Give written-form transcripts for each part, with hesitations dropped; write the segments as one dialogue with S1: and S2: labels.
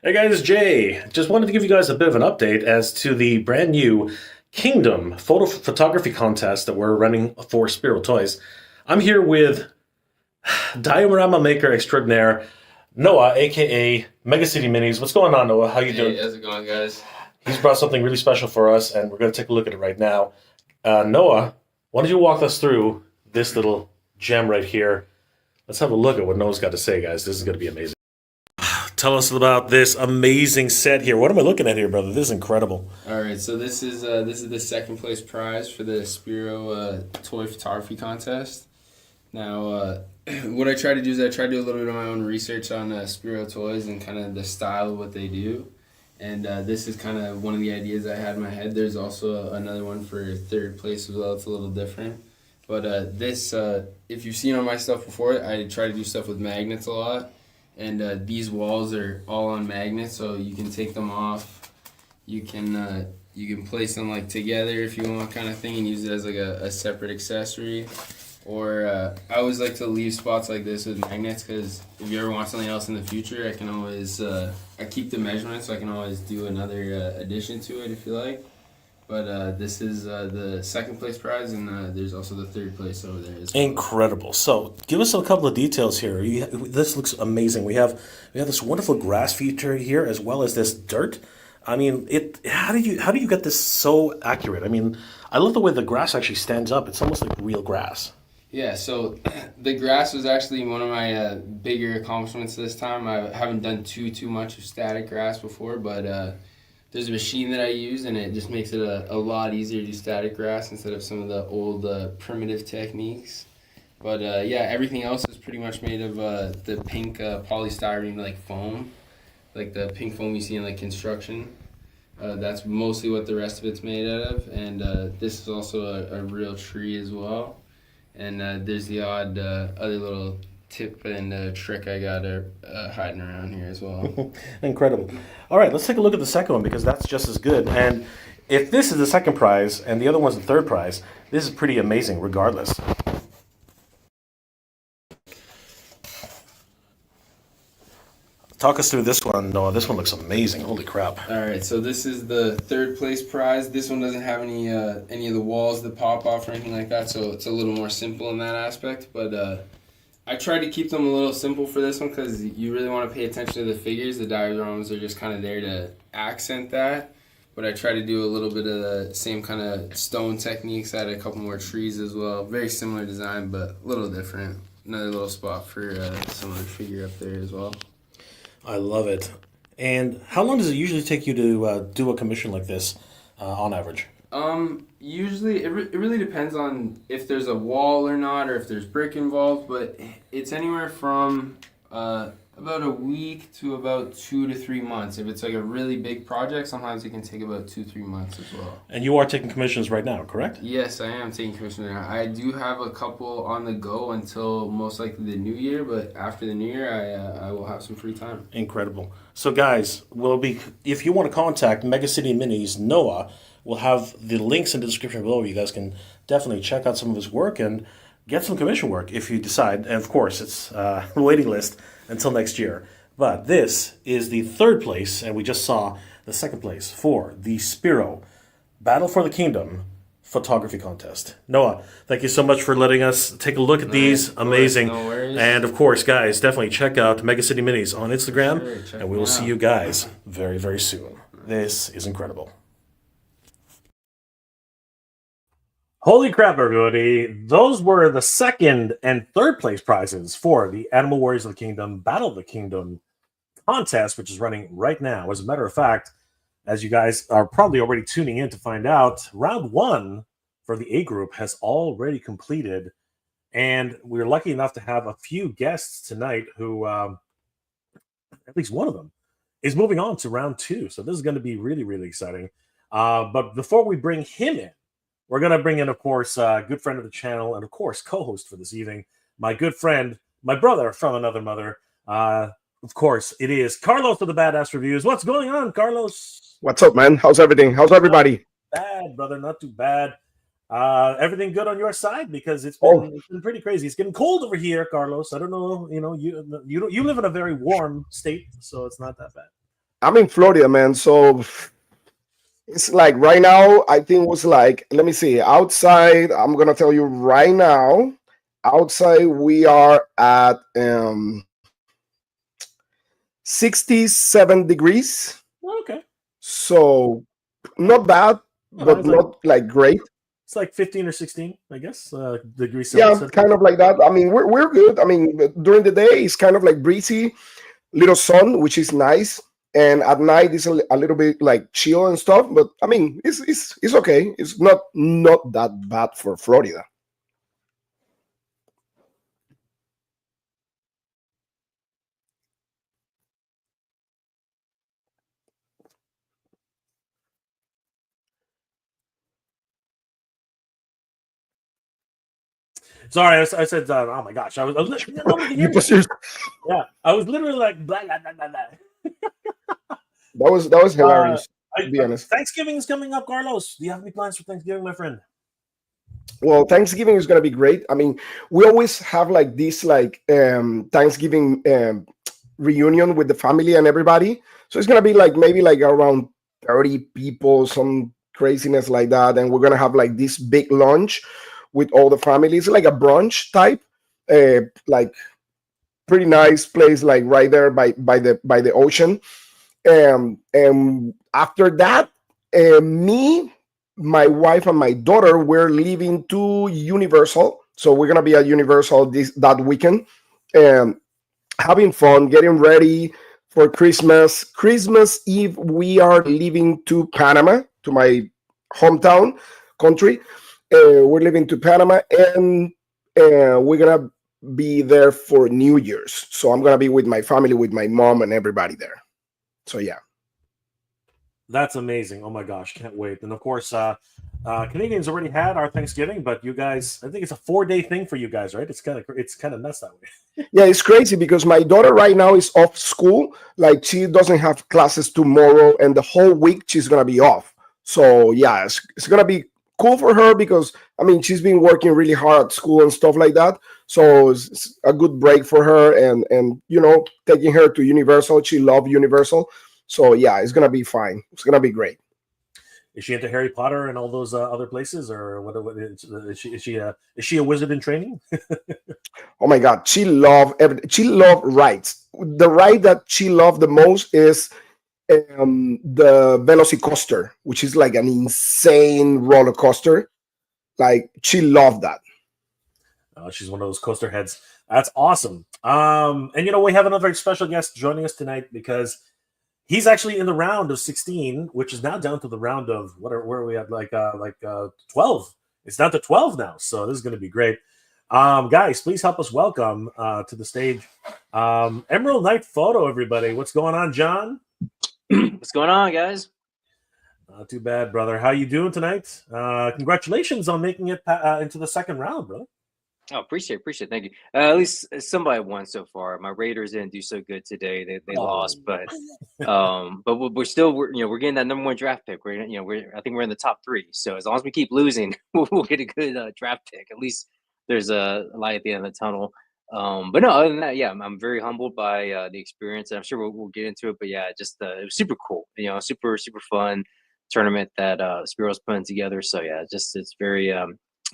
S1: Hey guys, it's Jay. Just wanted to give you guys a bit of an update as to the brand new Kingdom photo photography contest that we're running for Spiro Toys. I'm here with diorama maker extraordinaire Noah, aka Mega City Minis. What's going on, Noah? How you doing?
S2: Hey, how's it going, guys?
S1: He's brought something really special for us, and we're going to take a look at it right now. Noah, why don't you walk us through this little gem right here? Let's have a look at what Noah's got to say, guys. This is going to be amazing. Tell us about this amazing set here. What am I looking at here, brother? This is incredible.
S2: All right, so this is the second place prize for the Spiro toy photography contest. Now, what I try to do is I try to do a little bit of my own research on Spiro toys and kind of the style of what they do. And this is kind of one of the ideas I had in my head. There's also another one for third place as well. It's a little different. But if you've seen on my stuff before, I try to do stuff with magnets a lot. And these walls are all on magnets, so you can take them off. You can place them like together if you want, kind of thing, and use it as like a separate accessory. Or I always like to leave spots like this with magnets because if you ever want something else in the future, I can always I keep the measurements, so I can always do another addition to it if you like. But this is the second place prize, and there's also the third place over there as well.
S1: Incredible. So, give us a couple of details here. This looks amazing. We have this wonderful grass feature here, as well as this dirt. I mean, How do you get this so accurate? I mean, I love the way the grass actually stands up. It's almost like real grass.
S2: Yeah, so the grass was actually one of my bigger accomplishments this time. I haven't done too much of static grass before, but there's a machine that I use, and it just makes it a lot easier to do static grass instead of some of the old primitive techniques. But yeah, everything else is pretty much made of the pink polystyrene like foam, like the pink foam you see in like construction. That's mostly what the rest of it's made out of, and this is also a real tree as well. And there's the odd other little tip and trick I got hiding around here as well.
S1: Incredible. All right, let's take a look at the second one because that's just as good. And if this is the second prize and the other one's the third prize, this is pretty amazing regardless. Talk us through this one, Noah. This one looks amazing. Holy crap.
S2: All right, so this is the third place prize. This one doesn't have any of the walls that pop off or anything like that, so it's a little more simple in that aspect. But I tried to keep them a little simple for this one because you really want to pay attention to the figures. The dioramas are just kind of there to accent that. But I try to do a little bit of the same kind of stone techniques. I had a couple more trees as well. Very similar design, but a little different. Another little spot for some other figure up there as well.
S1: I love it. And how long does it usually take you to do a commission like this on average?
S2: Usually it really depends on if there's a wall or not, or if there's brick involved, but it's anywhere from about a week to about 2 to 3 months. If it's like a really big project, sometimes it can take about 2-3 months as well.
S1: And you are taking commissions right now, correct?
S2: Yes, I am taking commissions now. I do have a couple on the go until most likely the new year, but after the new year, I will have some free time.
S1: Incredible. So, guys, if you want to contact Mega City Minis Noah, we'll have the links in the description below. You guys can definitely check out some of his work and get some commission work if you decide. And of course, it's a waiting list until next year. But this is the third place, and we just saw the second place for the Spiro Battle for the Kingdom photography contest. Noah, thank you so much for letting us take a look at these. Amazing.
S2: No worries.
S1: And of course, guys, definitely check out Mega City Minis on Instagram,
S2: Sure,
S1: and we will see you guys very, very soon. This is incredible. Holy crap, everybody. Those were the second and third place prizes for the Animal Warriors of the Kingdom Battle of the Kingdom contest, which is running right now. As a matter of fact, as you guys are probably already tuning in to find out, round one for the A group has already completed. And we're lucky enough to have a few guests tonight who, at least one of them, is moving on to round two. So this is going to be really, really exciting. But before we bring him in, we're going to bring in, of course, a good friend of the channel and, of course, co-host for this evening, my good friend, my brother from another mother. Of course, it is Carlos of the Badass Reviews. What's going on, Carlos?
S3: What's up, man? How's everything? How's everybody?
S1: Not bad, brother. Not too bad. Everything good on your side? Because it's been pretty crazy. It's getting cold over here, Carlos. I don't know. You live in a very warm state, so it's not that bad.
S3: I'm in Florida, man. So it's like right now, I think it was like, let me see, outside, I'm gonna tell you right now, outside we are at 67 degrees.
S1: Okay.
S3: So not bad,
S1: No,
S3: but not like great.
S1: it's like 15 or 16, I guess, degrees
S3: Yeah,
S1: Celsius.
S3: kind of like that. I mean, we're good. I mean, during the day it's kind of like breezy, little sun, which is nice, and at night it's a little bit like chill and stuff. But I mean, it's okay. It's not that bad for Florida.
S1: Sorry, I said, oh my gosh, nobody can
S3: You
S1: hear me.
S3: put your-
S1: Yeah, I was literally like, blah, blah, blah, blah, blah.
S3: that was hilarious. To be honest.
S1: Thanksgiving is coming up, Carlos. Do you have any plans for Thanksgiving, my friend?
S3: Well, Thanksgiving is gonna be great. I mean, we always have like this like Thanksgiving reunion with the family and everybody. So it's gonna be like maybe like around 30 people, some craziness like that, and we're gonna have like this big lunch with all the family. It's like a brunch type, like pretty nice place, like right there by the ocean. And after that, me, my wife, and my daughter, we're leaving to Universal. So we're gonna be at Universal that weekend, and having fun, getting ready for Christmas. Christmas Eve, we are leaving to Panama, to my hometown country. We're leaving to Panama, and we're gonna be there for New Year's. So I'm gonna be with my family, with my mom, and everybody there. So yeah.
S1: That's amazing. Oh my gosh, can't wait. And of course, Canadians already had our Thanksgiving, but you guys, I think it's a 4-day thing for you guys, right? It's kind of nuts that way.
S3: Yeah, it's crazy because my daughter right now is off school. Like she doesn't have classes tomorrow, and the whole week she's gonna be off. So yeah, it's gonna be cool for her because I mean she's been working really hard at school and stuff like that. So it's a good break for her, and taking her to Universal. She loves Universal. So yeah, it's gonna be fine. It's gonna be great.
S1: Is she into Harry Potter and all those other places, or is she? Is she a wizard in training?
S3: Oh my God, she loved rides. The ride that she loved the most is the Velocicoaster, which is like an insane roller coaster. Like she loved that.
S1: She's one of those coaster heads. That's awesome. And we have another special guest joining us tonight because he's actually in the round of 16, which is now down to the round of where are we at? Like 12. It's down to 12 now, so this is going to be great. Guys, please help us welcome to the stage Emerald Knight Photo. Everybody, what's going on, John?
S4: What's going on, guys?
S1: Not too bad, brother. How you doing tonight? Congratulations on making it into the second round, brother.
S4: Oh, appreciate it. Thank you. At least somebody won so far. My Raiders didn't do so good today. They lost, but we're still we're getting that number one draft pick. I think we're in the top 3. So as long as we keep losing, we'll get a good draft pick. At least there's a light at the end of the tunnel. But no, other than that, yeah, I'm very humbled by the experience, and I'm sure we'll get into it. But yeah, just it was super cool. Super fun tournament that Spiro's putting together. So yeah, it's very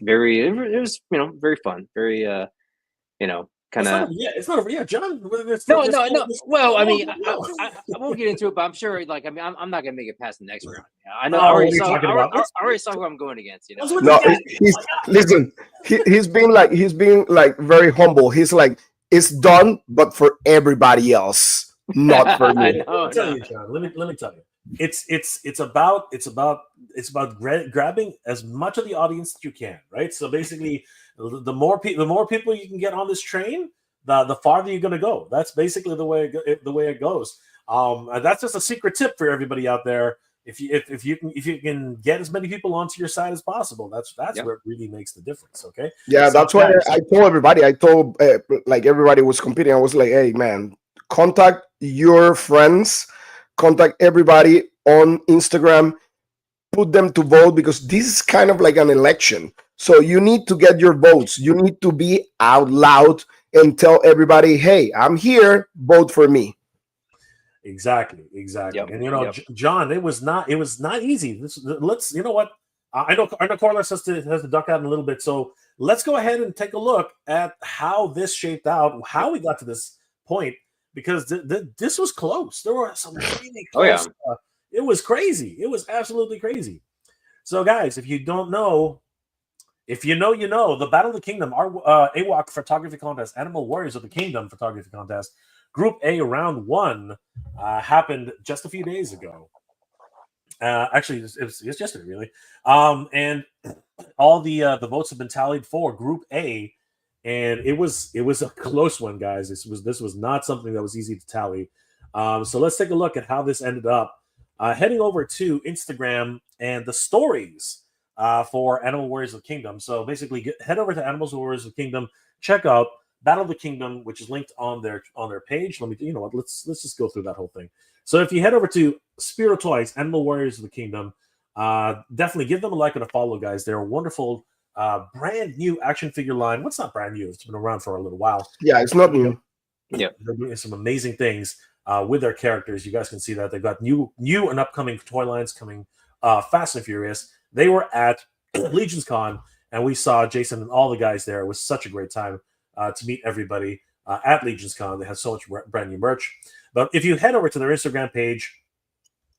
S4: it was very fun, very kind of
S1: it's not over yet, John.
S4: no. Well, I mean, I won't get into it, but I'm sure I'm not gonna make it past the next round. I know. I already saw who I'm going against.
S3: No, he's been like very humble. He's like, it's done, but for everybody else, not for me.
S1: Let me tell you, John. Let me tell you. It's about grabbing as much of the audience that you can, right? So basically, the more people you can get on this train, the farther you're going to go. That's basically the way it goes. That's just a secret tip for everybody out there. If you can get as many people onto your side as possible, that's where it really makes the difference. Okay.
S3: Yeah, so that's why I told everybody. I told like everybody was competing. I was like, hey man, contact your friends. Contact everybody on Instagram, put them to vote because this is kind of like an election. So you need to get your votes. You need to be out loud and tell everybody, hey, I'm here, vote for me.
S1: Exactly.
S4: Yep.
S1: And you know,
S4: Yep.
S1: John, it was not easy. Let's, you know what? I know Carlos has to duck out in a little bit, so let's go ahead and take a look at how this shaped out, how we got to this point, because this was close. There were some really
S4: Oh yeah.
S1: close. It was crazy. It was absolutely crazy. So, guys, if you don't know, if you know, you know. The Battle of the Kingdom, our AWOK photography contest, Animal Warriors of the Kingdom photography contest, Group A round 1 happened just a few days ago. Actually, it was yesterday, really. And all the votes have been tallied for Group A, and it was a close one, guys. This was not something that was easy to tally. So let's take a look at how this ended up. Heading over to Instagram and the stories for Animal Warriors of the Kingdom. So basically, head over to Animal Warriors of the Kingdom, check out Battle of the Kingdom, which is linked on their page. Let me, you know what? Let's just go through that whole thing. So if you head over to Spiro Toys, Animal Warriors of the Kingdom, definitely give them a like and a follow, guys. They're a wonderful, brand new action figure line. What's not brand new? It's been around for a little while.
S3: Yeah, it's not new.
S4: Yeah,
S1: they're doing some amazing things with their characters. You guys can see that they've got new and upcoming toy lines coming fast and furious. They were at Legion's Con, and we saw Jason and all the guys there. It was such a great time to meet everybody at Legion's Con. They had so much brand new merch. But if you head over to their Instagram page,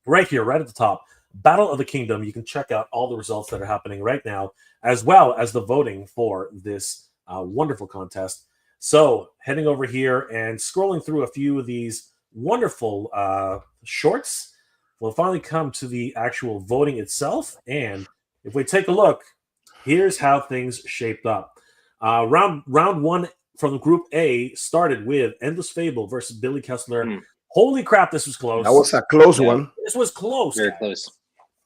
S1: right here, right at the top, Battle of the Kingdom, you can check out all the results that are happening right now, as well as the voting for this wonderful contest. So heading over here and scrolling through a few of these wonderful shorts, we'll finally come to the actual voting itself. And if we take a look, here's how things shaped up. Round 1 from Group A started with Endless Fable versus Billy Kessler. Holy crap, this was close.
S3: That was a close one.
S1: This was close.
S4: very close.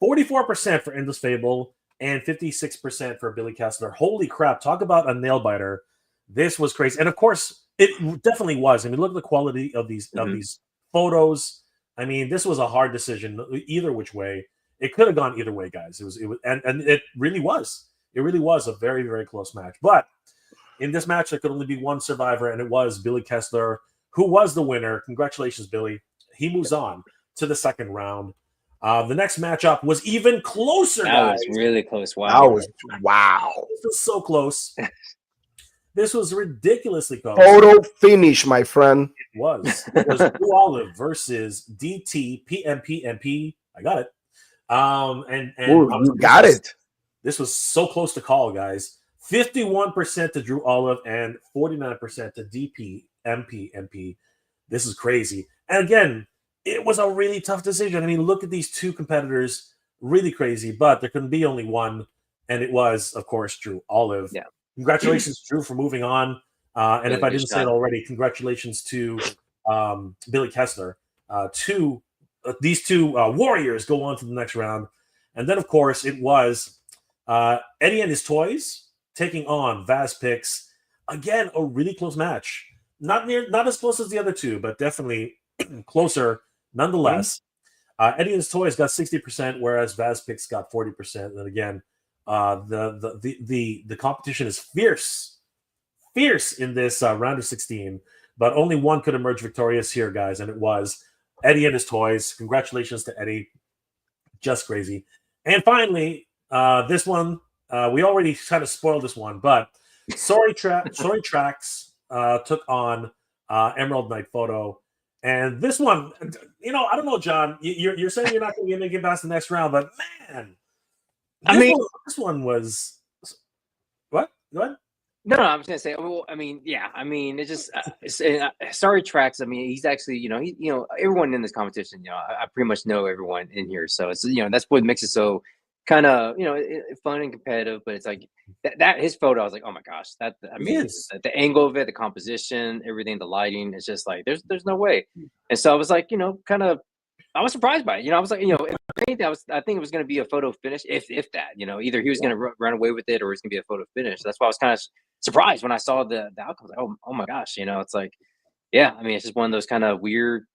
S1: 44% for Endless Fable and 56% for Billy Kessler. Holy crap, talk about a nail biter. This was crazy. And of course, it definitely was. I mean, look at the quality of these photos. I mean, this was a hard decision either which way. It could have gone either way, guys. It was and it really was. It really was a very, very close match. But in this match, there could only be one survivor, and it was Billy Kessler, who was the winner. Congratulations, Billy. He moves on to the second round. The next matchup was even closer, guys.
S4: That was really close. Wow.
S1: This was so close. This was ridiculously close.
S3: Photo finish, my friend.
S1: It was Blue Olive versus dtpmpmp. I got it. And
S3: Ooh, you got it.
S1: This was so close to call, guys. 51% to Drew Olive and 49% to dtpmpmp. This is crazy. And again, it was a really tough decision. I mean, look at these two competitors. Really crazy, but there couldn't be only one. And it was, of course, Drew Olive.
S4: Yeah.
S1: Congratulations, Drew, for moving on. And
S4: really
S1: if I didn't say it already, congratulations to Billy Kessler. These two warriors go on to the next round. And then, of course, it was Eddie and his toys taking on Vaz Picks. Again, a really close match. Not as close as the other two, but definitely closer nonetheless. Eddie and his toys got 60%, whereas Vaz Picks got 40%. And again, the competition is fierce in this round of 16, but only one could emerge victorious here, guys, and it was Eddie and his toys. Congratulations to Eddie. Just crazy. And finally, this one, we already kind of spoiled this one, but Sorry Tracks took on Emerald Knight Photo. And this one, I don't know, John, you're saying you're not going to make it past the next round, but man, this one was what? Go ahead.
S4: No, I'm just gonna say. Well, I mean, yeah, I mean, it's just Sorry Tracks. I mean, he's actually, everyone in this competition. I pretty much know everyone in here, so it's that's what makes it so kind of fun and competitive. But it's like that his photo. I was like, oh my gosh, the angle of it, the composition, everything, the lighting. It's just like there's no way. And so I was like, kind of. I was surprised by it. I was like, if anything, I think it was going to be a photo finish, if that. Either he was going to run away with it, or it's going to be a photo finish. That's why I was kind of surprised when I saw the outcome. Like, oh my gosh, it's like, yeah. I mean, it's just one of those kind of weird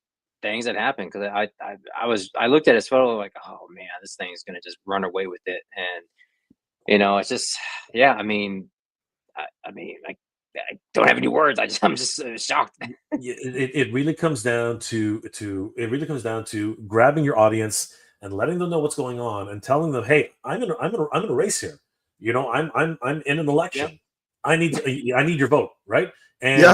S4: things that happen, because I looked at his photo like, oh man, this thing is going to just run away with it, and it's just, yeah. I mean, don't have any words. I'm just shocked.
S1: It really comes down to grabbing your audience and letting them know what's going on and telling them, hey, I'm in a race here. You know, I'm in an election. I need your vote, right? And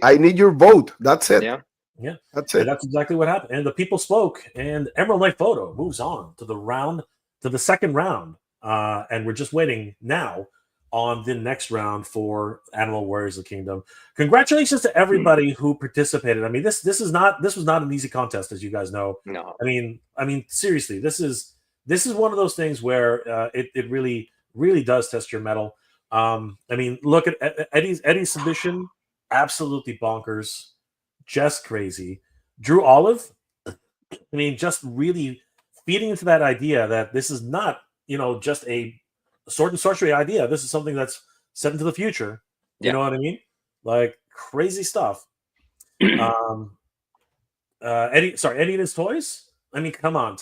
S3: I need your vote. That's it.
S1: Yeah,
S3: that's it.
S1: And that's exactly what happened. And the people spoke, and Emerald Knight Photo moves on to the second round. And we're just waiting now on the next round for Animal Warriors of the Kingdom. Congratulations to everybody who participated. I mean, this was not an easy contest, as you guys know.
S4: No.
S1: I mean, seriously, this is one of those things where it really does test your mettle. I mean, look at Eddie's submission, absolutely bonkers, just crazy. Drew Olive, I mean, just really feeding into that idea that this is not, just a sword and sorcery idea. This is something that's set into the future. You know what I mean? Like crazy stuff. Eddie and his toys. I mean, come on,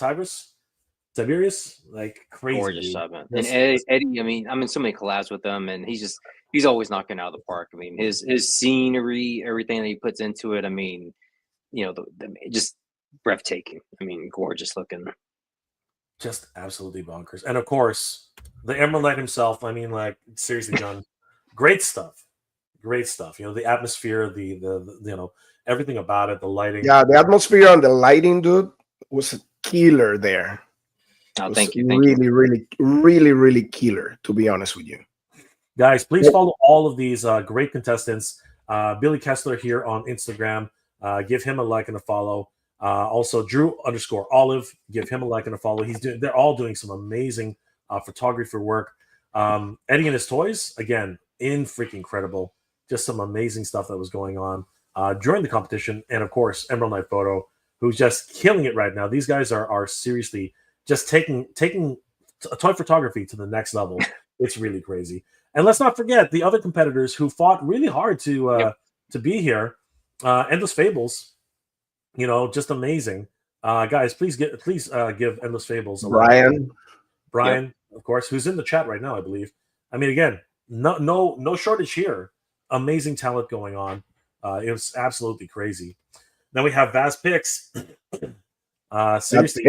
S1: Tiberius, like crazy.
S4: Gorgeous shot, man. And Eddie, I mean, I'm in so many collabs with him, and he's always knocking out of the park. I mean, his scenery, everything that he puts into it. I mean, just breathtaking. I mean, gorgeous looking.
S1: Just absolutely bonkers. And of course, the Emerald Knight himself. I mean, like seriously, John, great stuff. The atmosphere, the everything about it, the lighting.
S3: Yeah, the atmosphere and the lighting, dude, was a killer there.
S4: Oh, thank you.
S3: Really killer, to be honest with you.
S1: Guys, please follow all of these great contestants. Billy Kessler here on Instagram. Give him a like and a follow. Also, Drew_Olive. Give him a like and a follow. They're all doing some amazing photography work. Eddie and his toys, again, freaking incredible. Just some amazing stuff that was going on during the competition. And of course, Emerald Knight Photo, who's just killing it right now. These guys are seriously just taking toy photography to the next level. It's really crazy. And let's not forget the other competitors who fought really hard to be here. Endless Fables, just amazing. Guys, please give Endless Fables a
S3: Brian,
S1: of course, who's in the chat right now, I believe. I mean, again, no shortage here. Amazing talent going on. It was absolutely crazy. Then we have Vaz Pix. Seriously,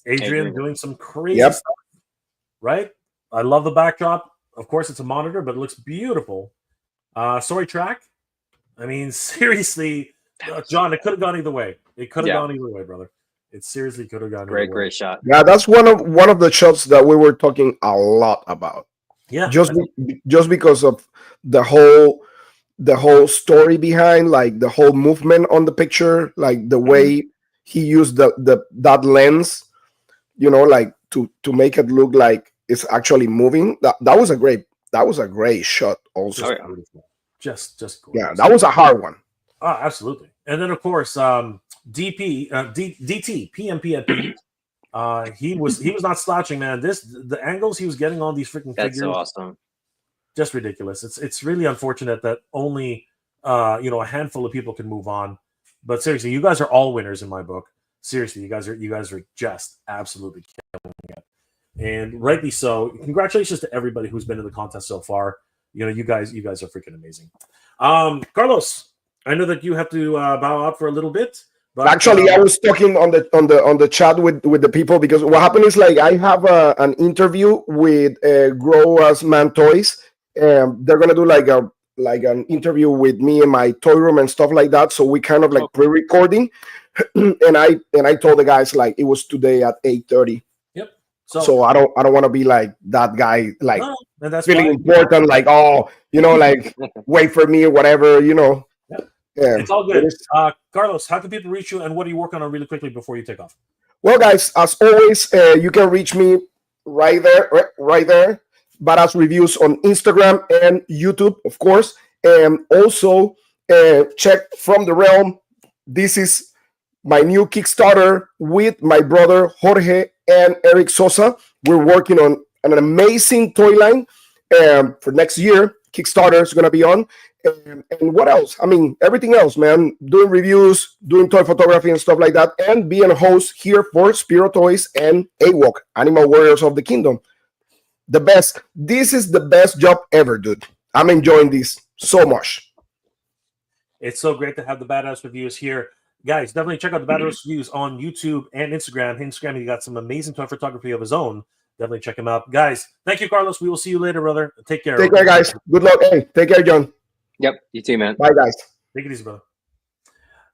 S3: Adrian
S1: doing some crazy stuff. Right? I love the backdrop. Of course, it's a monitor, but it looks beautiful. Sorry, Track. I mean, seriously, John, it could have gone either way. It could have gone either way, brother. It seriously could have gone either way.
S4: Great shot.
S3: Yeah, that's one of the shots that we were talking a lot about.
S1: Yeah,
S3: just because of the whole story behind, like the whole movement on the picture, like the way he used that lens, like to make it look like it's actually moving. That was a great shot. Also,
S1: just gorgeous.
S3: Yeah, that was a hard one.
S1: Oh, absolutely. And then of course, dtpmpmp. He was not slouching, man. The angles he was getting on these freaking figures.
S4: That's so awesome.
S1: Just ridiculous. It's really unfortunate that only a handful of people can move on. But seriously, you guys are all winners in my book. Seriously, you guys are just absolutely killing it. And rightly so. Congratulations to everybody who's been in the contest so far. You guys are freaking amazing. Carlos, I know that you have to bow out for a little bit. But,
S3: actually, I was talking on the chat with the people, because what happened is, like, I have an interview with Grow As Man Toys. They're gonna do like an interview with me in my toy room and stuff like that. So we kind of like pre-recording, and I told the guys like it was today at 8:30.
S1: Yep.
S3: So I don't want to be like that guy, like
S1: and that's
S3: feeling important, like like wait for me or whatever,
S1: Yeah, it's all good. Carlos, how can people reach you, and what are you working on really quickly before you take off?
S3: Well, guys, as always, you can reach me right there. Badass Reviews on Instagram and YouTube, of course. And also check From the Realm. This is my new Kickstarter with my brother Jorge and Eric Sosa. We're working on an amazing toy line for next year. Kickstarter is going to be on. And what else? I mean, everything else, man. Doing reviews, doing toy photography and stuff like that, and being a host here for Spiro Toys and AWOK, Animal Warriors of the Kingdom. The best. This is the best job ever, dude. I'm enjoying this. so much.
S1: It's so great to have the badass reviews here. Guys, definitely check out the badass reviews on YouTube and Instagram. Instagram, he got some amazing toy photography of his own. Definitely check him out. Guys, thank you, Carlos. We will see you later, brother. Take care.
S3: Take care, guys. Good luck. Hey, take care, John.
S4: Yep, you too, man.
S3: Bye, guys.
S1: Take it easy, brother.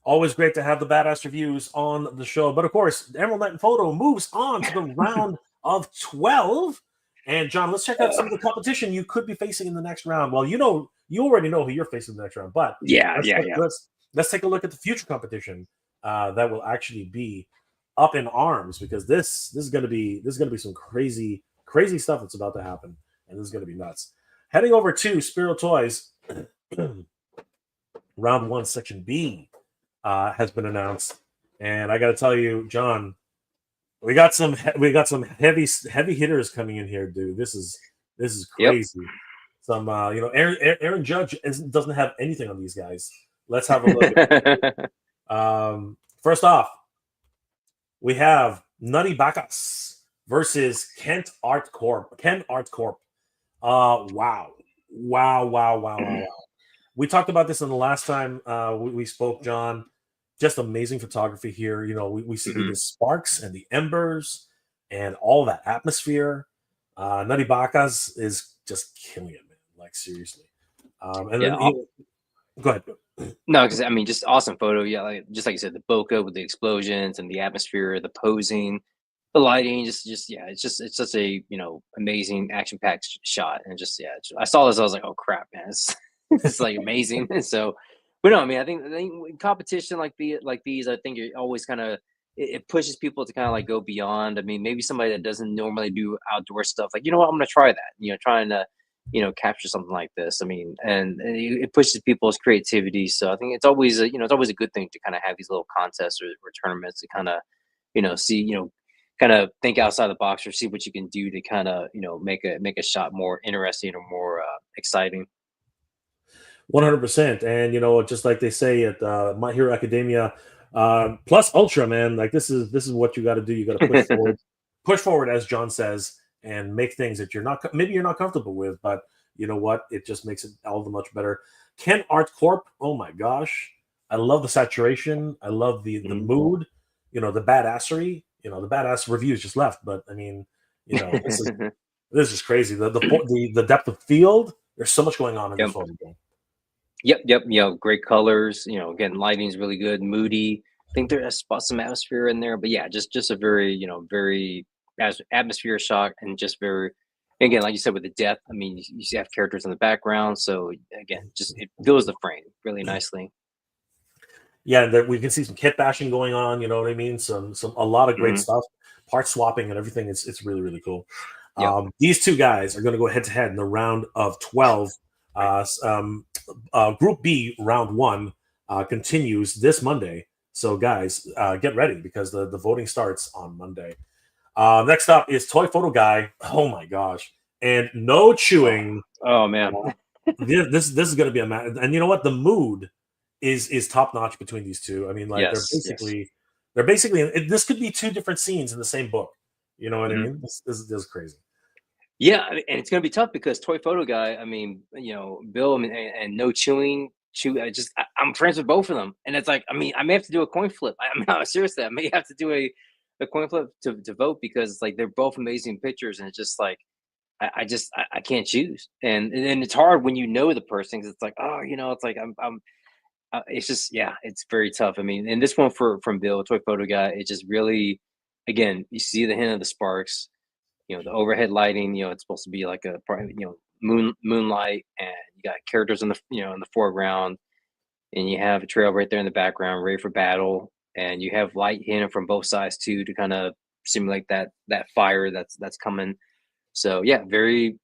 S1: Always great to have the badass reviews on the show. But of course, Emerald Knight and Photo moves on to the round of 12. And John, let's check out some of the competition you could be facing in the next round. Well, you already know who you're facing in the next round, but let's take a look at the future competition that will actually be up in arms, because this is gonna be some crazy stuff that's about to happen, and this is gonna be nuts. Heading over to Spiro Toys, round 1, section B has been announced, and I got to tell you, John, we got some heavy hitters coming in here, dude. This is crazy. Yep. Some Aaron Judge doesn't have anything on these guys. Let's have a look. First off, we have Nutty Bacchus versus Kent Art Corp. Wow. We talked about this in the last time we spoke, John. Just amazing photography here. We see the sparks and the embers and all that atmosphere. Nutty Bacchus is just killing it, man. Like, seriously. Go ahead.
S4: No, because I mean, just awesome photo. Yeah, just like you said, the bokeh with the explosions and the atmosphere, the posing, the lighting. It's such a amazing action-packed shot. And I saw this, I was like, oh crap, man, it's like amazing. And so, but no, I mean, I think in competition like these, I think it always kind of it pushes people to kind of like go beyond. I mean, maybe somebody that doesn't normally do outdoor stuff, like, what, I'm gonna try that. Trying to capture something like this. I mean, and it pushes people's creativity. So I think it's always a good thing to kind of have these little contests or tournaments to kind of see, kind of think outside the box or see what you can do to kind of make a shot more interesting or more exciting.
S1: 100%. And just like they say at My Hero Academia, plus Ultra, man, like this is what you got to do. You got to push forward, as John says, and make things that you're not comfortable with, but you know what? It just makes it all the much better. Ken Art Corp. Oh my gosh, I love the saturation. I love the mood. The badassery. The badass reviews just left, but I mean, this is crazy. The depth of field. There's so much going on in this photo game.
S4: Yep. Great colors. Again, lighting's really good. Moody. I think there's some atmosphere in there, but yeah, just a very very atmosphere shot, and just very, again, like you said, with the depth. I mean, you have characters in the background, so again, just it fills the frame really nicely.
S1: Yeah, we can see some kit bashing going on. You know what I mean? A lot of great stuff, part swapping and everything. It's really, really cool. Yep. These two guys are going to go head to head in the round of 12. Group B, round 1 continues this Monday. So guys, get ready, because the voting starts on Monday. Next up is Toy Photo Guy. Oh my gosh. And no chewing.
S4: Oh man.
S1: This is going to be a match. And you know what? The mood is top notch between these two. I mean, like, they're basically this could be two different scenes in the same book. You know what I mean? This is crazy.
S4: Yeah, and it's going to be tough because Toy Photo Guy, I mean, Bill and no chewing. I'm friends with both of them, and it's like, I mean, I may have to do a coin flip. I'm not seriously. I may have to do a coin flip to vote, because it's like they're both amazing pictures, and it's just like I can't choose, and it's hard when the person, because it's like, oh, it's like it's just, it's very tough. I mean, and this one from Bill, Toy Photo Guy, it just really, again, you see the hint of the sparks, the overhead lighting. It's supposed to be like a moonlight, and you got characters in the in the foreground, and you have a trail right there in the background ready for battle, and you have light hitting from both sides too, to kind of simulate that fire that's coming. So yeah, very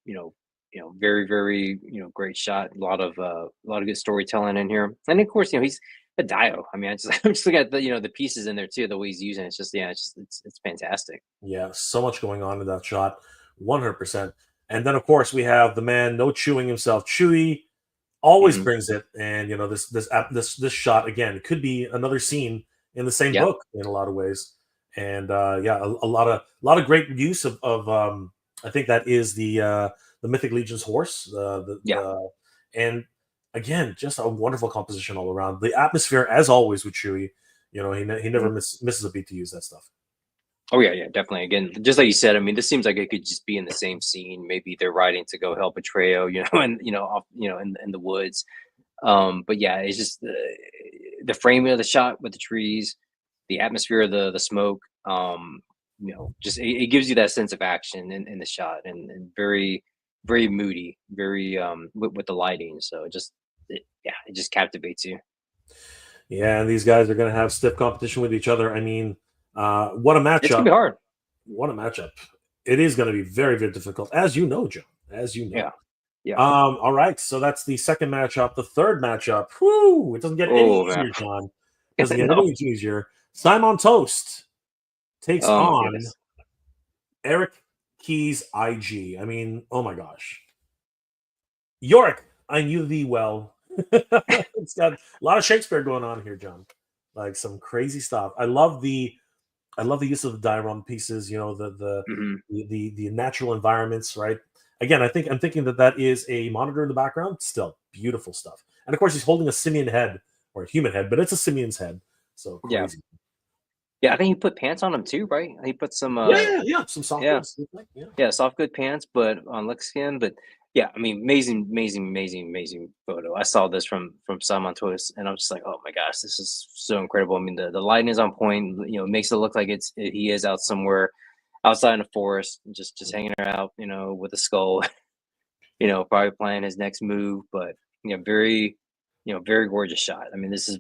S4: very, very great shot. A lot of good storytelling in here, and of course he's a Dio. I mean, I'm just looking at the pieces in there too, the way he's using it. It's just it's fantastic.
S1: Yeah, so much going on in that shot, 100%. And then of course we have the man no chewing himself, Chewy, always brings it. And this shot again could be another scene in the same book in a lot of ways. And a lot of great use of I think that is the Mythic Legion's horse. And again, just a wonderful composition all around. The atmosphere, as always, with Chewie, he never misses a beat to use that stuff.
S4: Oh yeah, definitely. Again, just like you said, I mean, this seems like it could just be in the same scene. Maybe they're riding to go help a trio, and off, in the woods. But yeah, it's just the framing of the shot with the trees, the atmosphere of the smoke. Just it gives you that sense of action in the shot, and very very moody, very with the lighting. So it just captivates you.
S1: Yeah, and these guys are going to have stiff competition with each other. I mean, what a matchup!
S4: It's gonna be hard.
S1: What a matchup! It is going to be very, very difficult, as you know, Joe. As you know.
S4: Yeah.
S1: All right. So that's the second matchup. The third matchup. Whoo! It doesn't get any easier, John. It doesn't get any easier. Simon Toast takes on Eric Keyes IG. I mean, oh my gosh. Yorick, I knew thee well. It's got a lot of Shakespeare going on here, John. Like some crazy stuff. I love the use of the diorama pieces. The natural environments, right? Again, I'm thinking that is a monitor in the background. Still beautiful stuff. And of course, he's holding a simian head or a human head, but it's a simian's head. So crazy.
S4: Yeah, I think he put pants on him too, right? He put some
S1: some soft goods.
S4: Soft good pants, but on Lexicon. But yeah, I mean, amazing photo. I saw this from Simon Toast, and I'm just like, oh my gosh, this is so incredible. I mean, the lighting is on point. It makes it look like he is out somewhere outside in the forest, just hanging out, with a skull, probably planning his next move. But very gorgeous shot. I mean, this is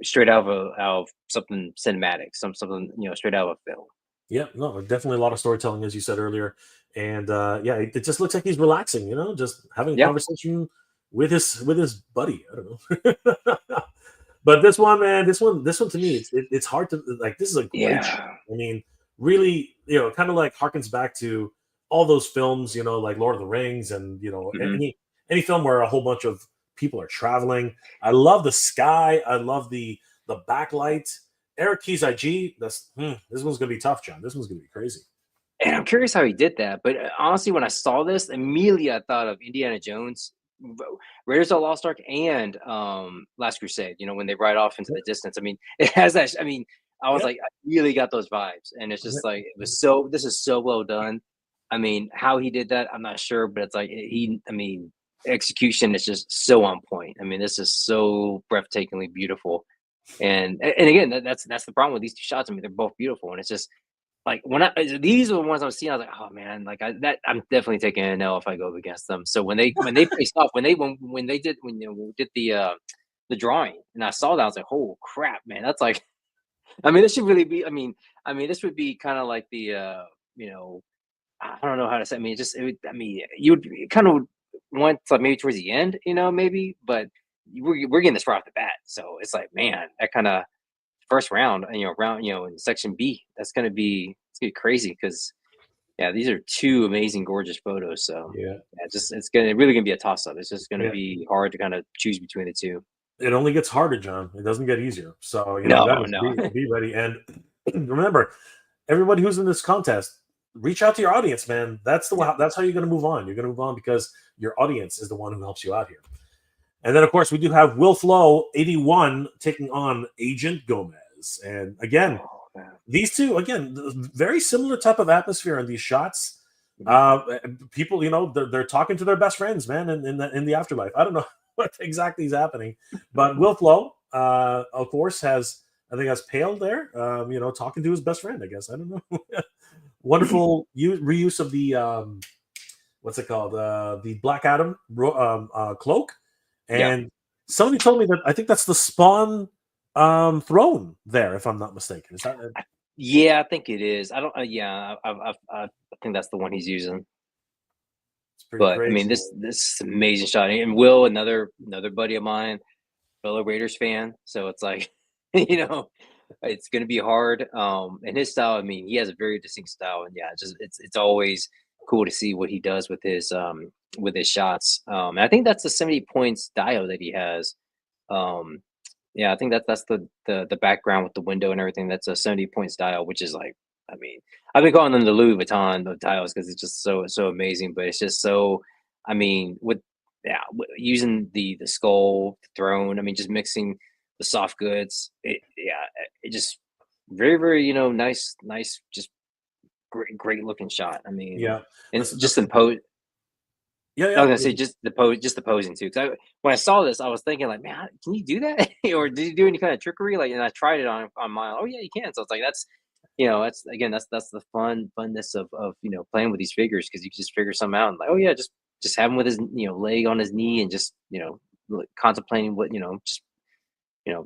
S4: straight out of something cinematic, something straight out of a film.
S1: Yeah, no, definitely a lot of storytelling, as you said earlier, and it just looks like he's relaxing, just having a conversation with his buddy. I don't know, but this one to me, it's hard to like. This is a great shot. I mean, really, kind of like harkens back to all those films, like Lord of the Rings, and any film where a whole bunch of people are traveling. I love the sky. I love the backlight. Eric Keyes IG. This one's gonna be tough, John. This one's gonna be crazy.
S4: And I'm curious how he did that. But honestly, when I saw this, immediately I thought of Indiana Jones, Raiders of the Lost Ark, and Last Crusade. When they ride off into the distance. I mean, it has that. I mean, I was like, I really got those vibes, and it's just like this is so well done. I mean, how he did that, I'm not sure, but it's like execution is just so on point. I mean, this is so breathtakingly beautiful. And again, that's the problem with these two shots. I mean, they're both beautiful, and it's just like these are the ones I'm seeing. I was like, oh man, like I'm definitely taking an L if I go against them. So when they faced off, when we did the drawing, and I saw that, I was like, oh crap, man, that's like, I mean, this should really be. I mean, this would be kind of like the I don't know how to say. I mean, you would kind of want to maybe towards the end, maybe, but we're getting this right off the bat. So it's like, man, that kind of first round, in section B, it's gonna be crazy because these are two amazing, gorgeous photos. So it's really gonna be a toss up. It's just gonna be hard to kind of choose between the two.
S1: It only gets harder, John. It doesn't get easier. So be ready. And remember, everybody who's in this contest, reach out to your audience, man. That's how you're gonna move on. You're gonna move on because your audience is the one who helps you out here. And then, of course, we do have Will Flow 81 taking on Agent Gomez. And again, these two, very similar type of atmosphere in these shots. People, they're talking to their best friends, man, in the afterlife. I don't know what exactly is happening, but Will Flow, of course, has Pale there, talking to his best friend. I guess I don't know. Wonderful reuse of the what's it called? The Black Adam cloak. And somebody told me that I think that's the Spawn throne there, if I'm not mistaken. Is that?
S4: Yeah, I think it is. I don't. I think that's the one he's using. But crazy. I mean, this is an amazing shot. And Will, another buddy of mine, fellow Raiders fan. So it's like, it's going to be hard. And his style, I mean, he has a very distinct style, and it's always cool to see what he does with his shots. And I think that's the 70 points dial that he has. I think that's the background with the window and everything. That's a 70 points dial, which is like, I mean, I've been calling them the Louis Vuitton of dials because it's just so amazing. But it's just so, I mean, with using the skull, the throne. I mean, just mixing the soft goods. It just very, very, nice, just great looking shot. I mean,
S1: Yeah.
S4: and
S1: This-
S4: just
S1: this-
S4: impose.
S1: Yeah,
S4: I was gonna say just the posing too. Because when I saw this, I was thinking like, man, can you do that? Or did you do any kind of trickery? Like, and I tried it on mine. Oh yeah, you can. So it's like that's that's the funness of playing with these figures, because you can just figure something out and like, oh yeah, just have him with his leg on his knee and just contemplating what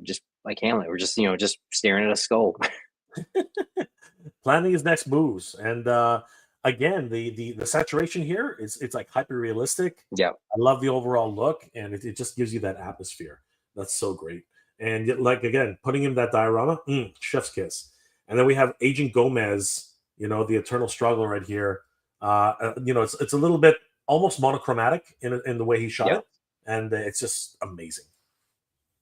S4: just like Hamlet, or just staring at a skull.
S1: Planning his next moves, and again, the saturation here it's like hyper realistic.
S4: Yeah.
S1: I love the overall look, and it just gives you that atmosphere. That's so great. And yet, like again, putting in that diorama, chef's kiss. And then we have Agent Gomez, the eternal struggle right here. It's a little bit almost monochromatic in the way he shot
S4: Yeah.
S1: it, and it's just amazing.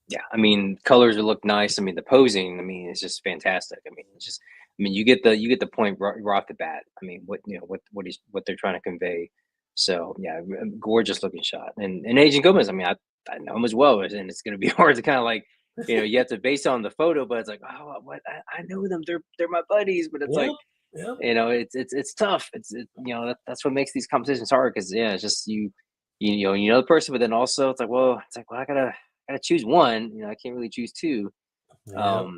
S4: Yeah, I mean, colors will look nice. I mean, the posing, I mean, it's just fantastic. I mean, it's just, I mean, you get the point right off the bat. I mean, what they're trying to convey. So yeah, gorgeous looking shot. And Agent Gomez, I mean, I know him as well, and it's gonna be hard to kind of like, you have to base it on the photo, but it's like, oh, what I know them, they're my buddies, but it's like,
S1: Yeah.
S4: it's tough. That's what makes these competitions hard, because it's just you know the person, but then also it's like, well, I gotta choose one. I can't really choose two.
S1: Yeah.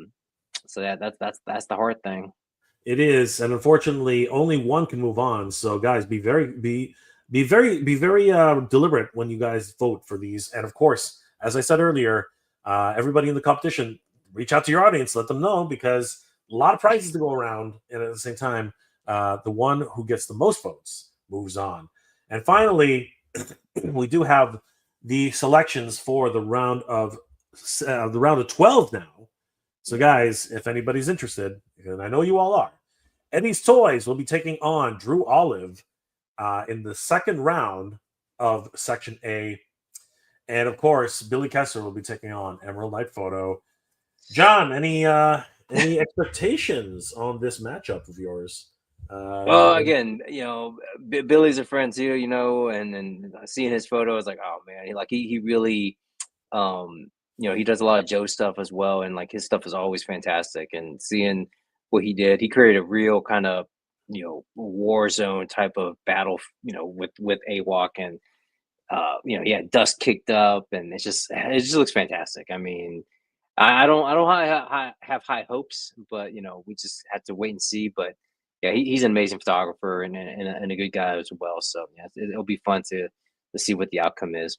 S4: So that's the hard thing.
S1: It is, and unfortunately, only one can move on. So, guys, be very deliberate when you guys vote for these. And of course, as I said earlier, everybody in the competition, reach out to your audience, let them know, because a lot of prizes to go around, and at the same time, the one who gets the most votes moves on. And finally, we do have the selections for the round of 12 now. So, guys, if anybody's interested, and I know you all are, Eddie's Toys will be taking on Drew Olive in the second round of Section A. And, of course, Billy Kessler will be taking on Emerald Knight Photo. John, any expectations on this matchup of yours?
S4: Well, again, Billy's a friend too, and seeing his photo, I was like, oh man, he really, he does a lot of Joe stuff as well, and like his stuff is always fantastic. And seeing what he did, he created a real kind of war zone type of battle, with AWOK, and he had dust kicked up, and it just looks fantastic. I mean, I don't have high hopes, but we just have to wait and see. But yeah, he's an amazing photographer and a good guy as well. So yeah, it'll be fun to see what the outcome is.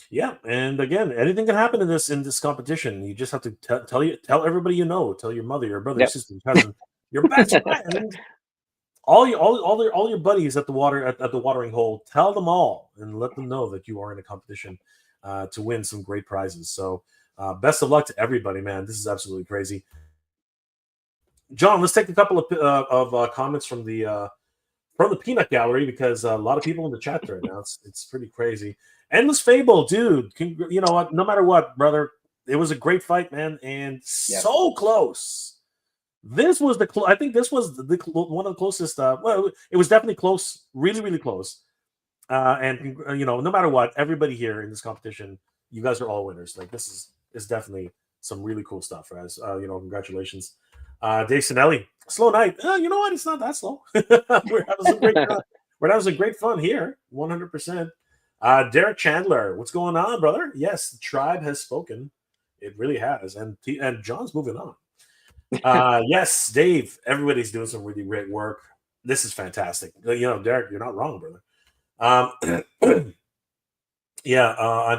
S1: Yeah, and again, anything can happen in this competition. You just have to tell everybody tell your mother, your brother, your sister, your cousin, your best friend, all your buddies at the watering hole. Tell them all and let them know that you are in a competition to win some great prizes. So best of luck to everybody, man. This is absolutely crazy. John, let's take a couple of comments from the peanut gallery, because a lot of people in the chat right now. It's pretty crazy. Endless Fable, dude. You know what? No matter what, brother, it was a great fight, man, and so close. This was I think this was one of the closest. Well, it was definitely close, really, really close. And no matter what, everybody here in this competition, you guys are all winners. Like, this is definitely some really cool stuff, guys. Congratulations. Dave Sinelli, slow night. You know what? It's not that slow. We're having some great fun. We're having some great fun here, 100%. Derek Chandler, what's going on, brother? Yes, the tribe has spoken. It really has, and John's moving on. Yes, Dave. Everybody's doing some really great work. This is fantastic. Derek, you're not wrong, brother. I'm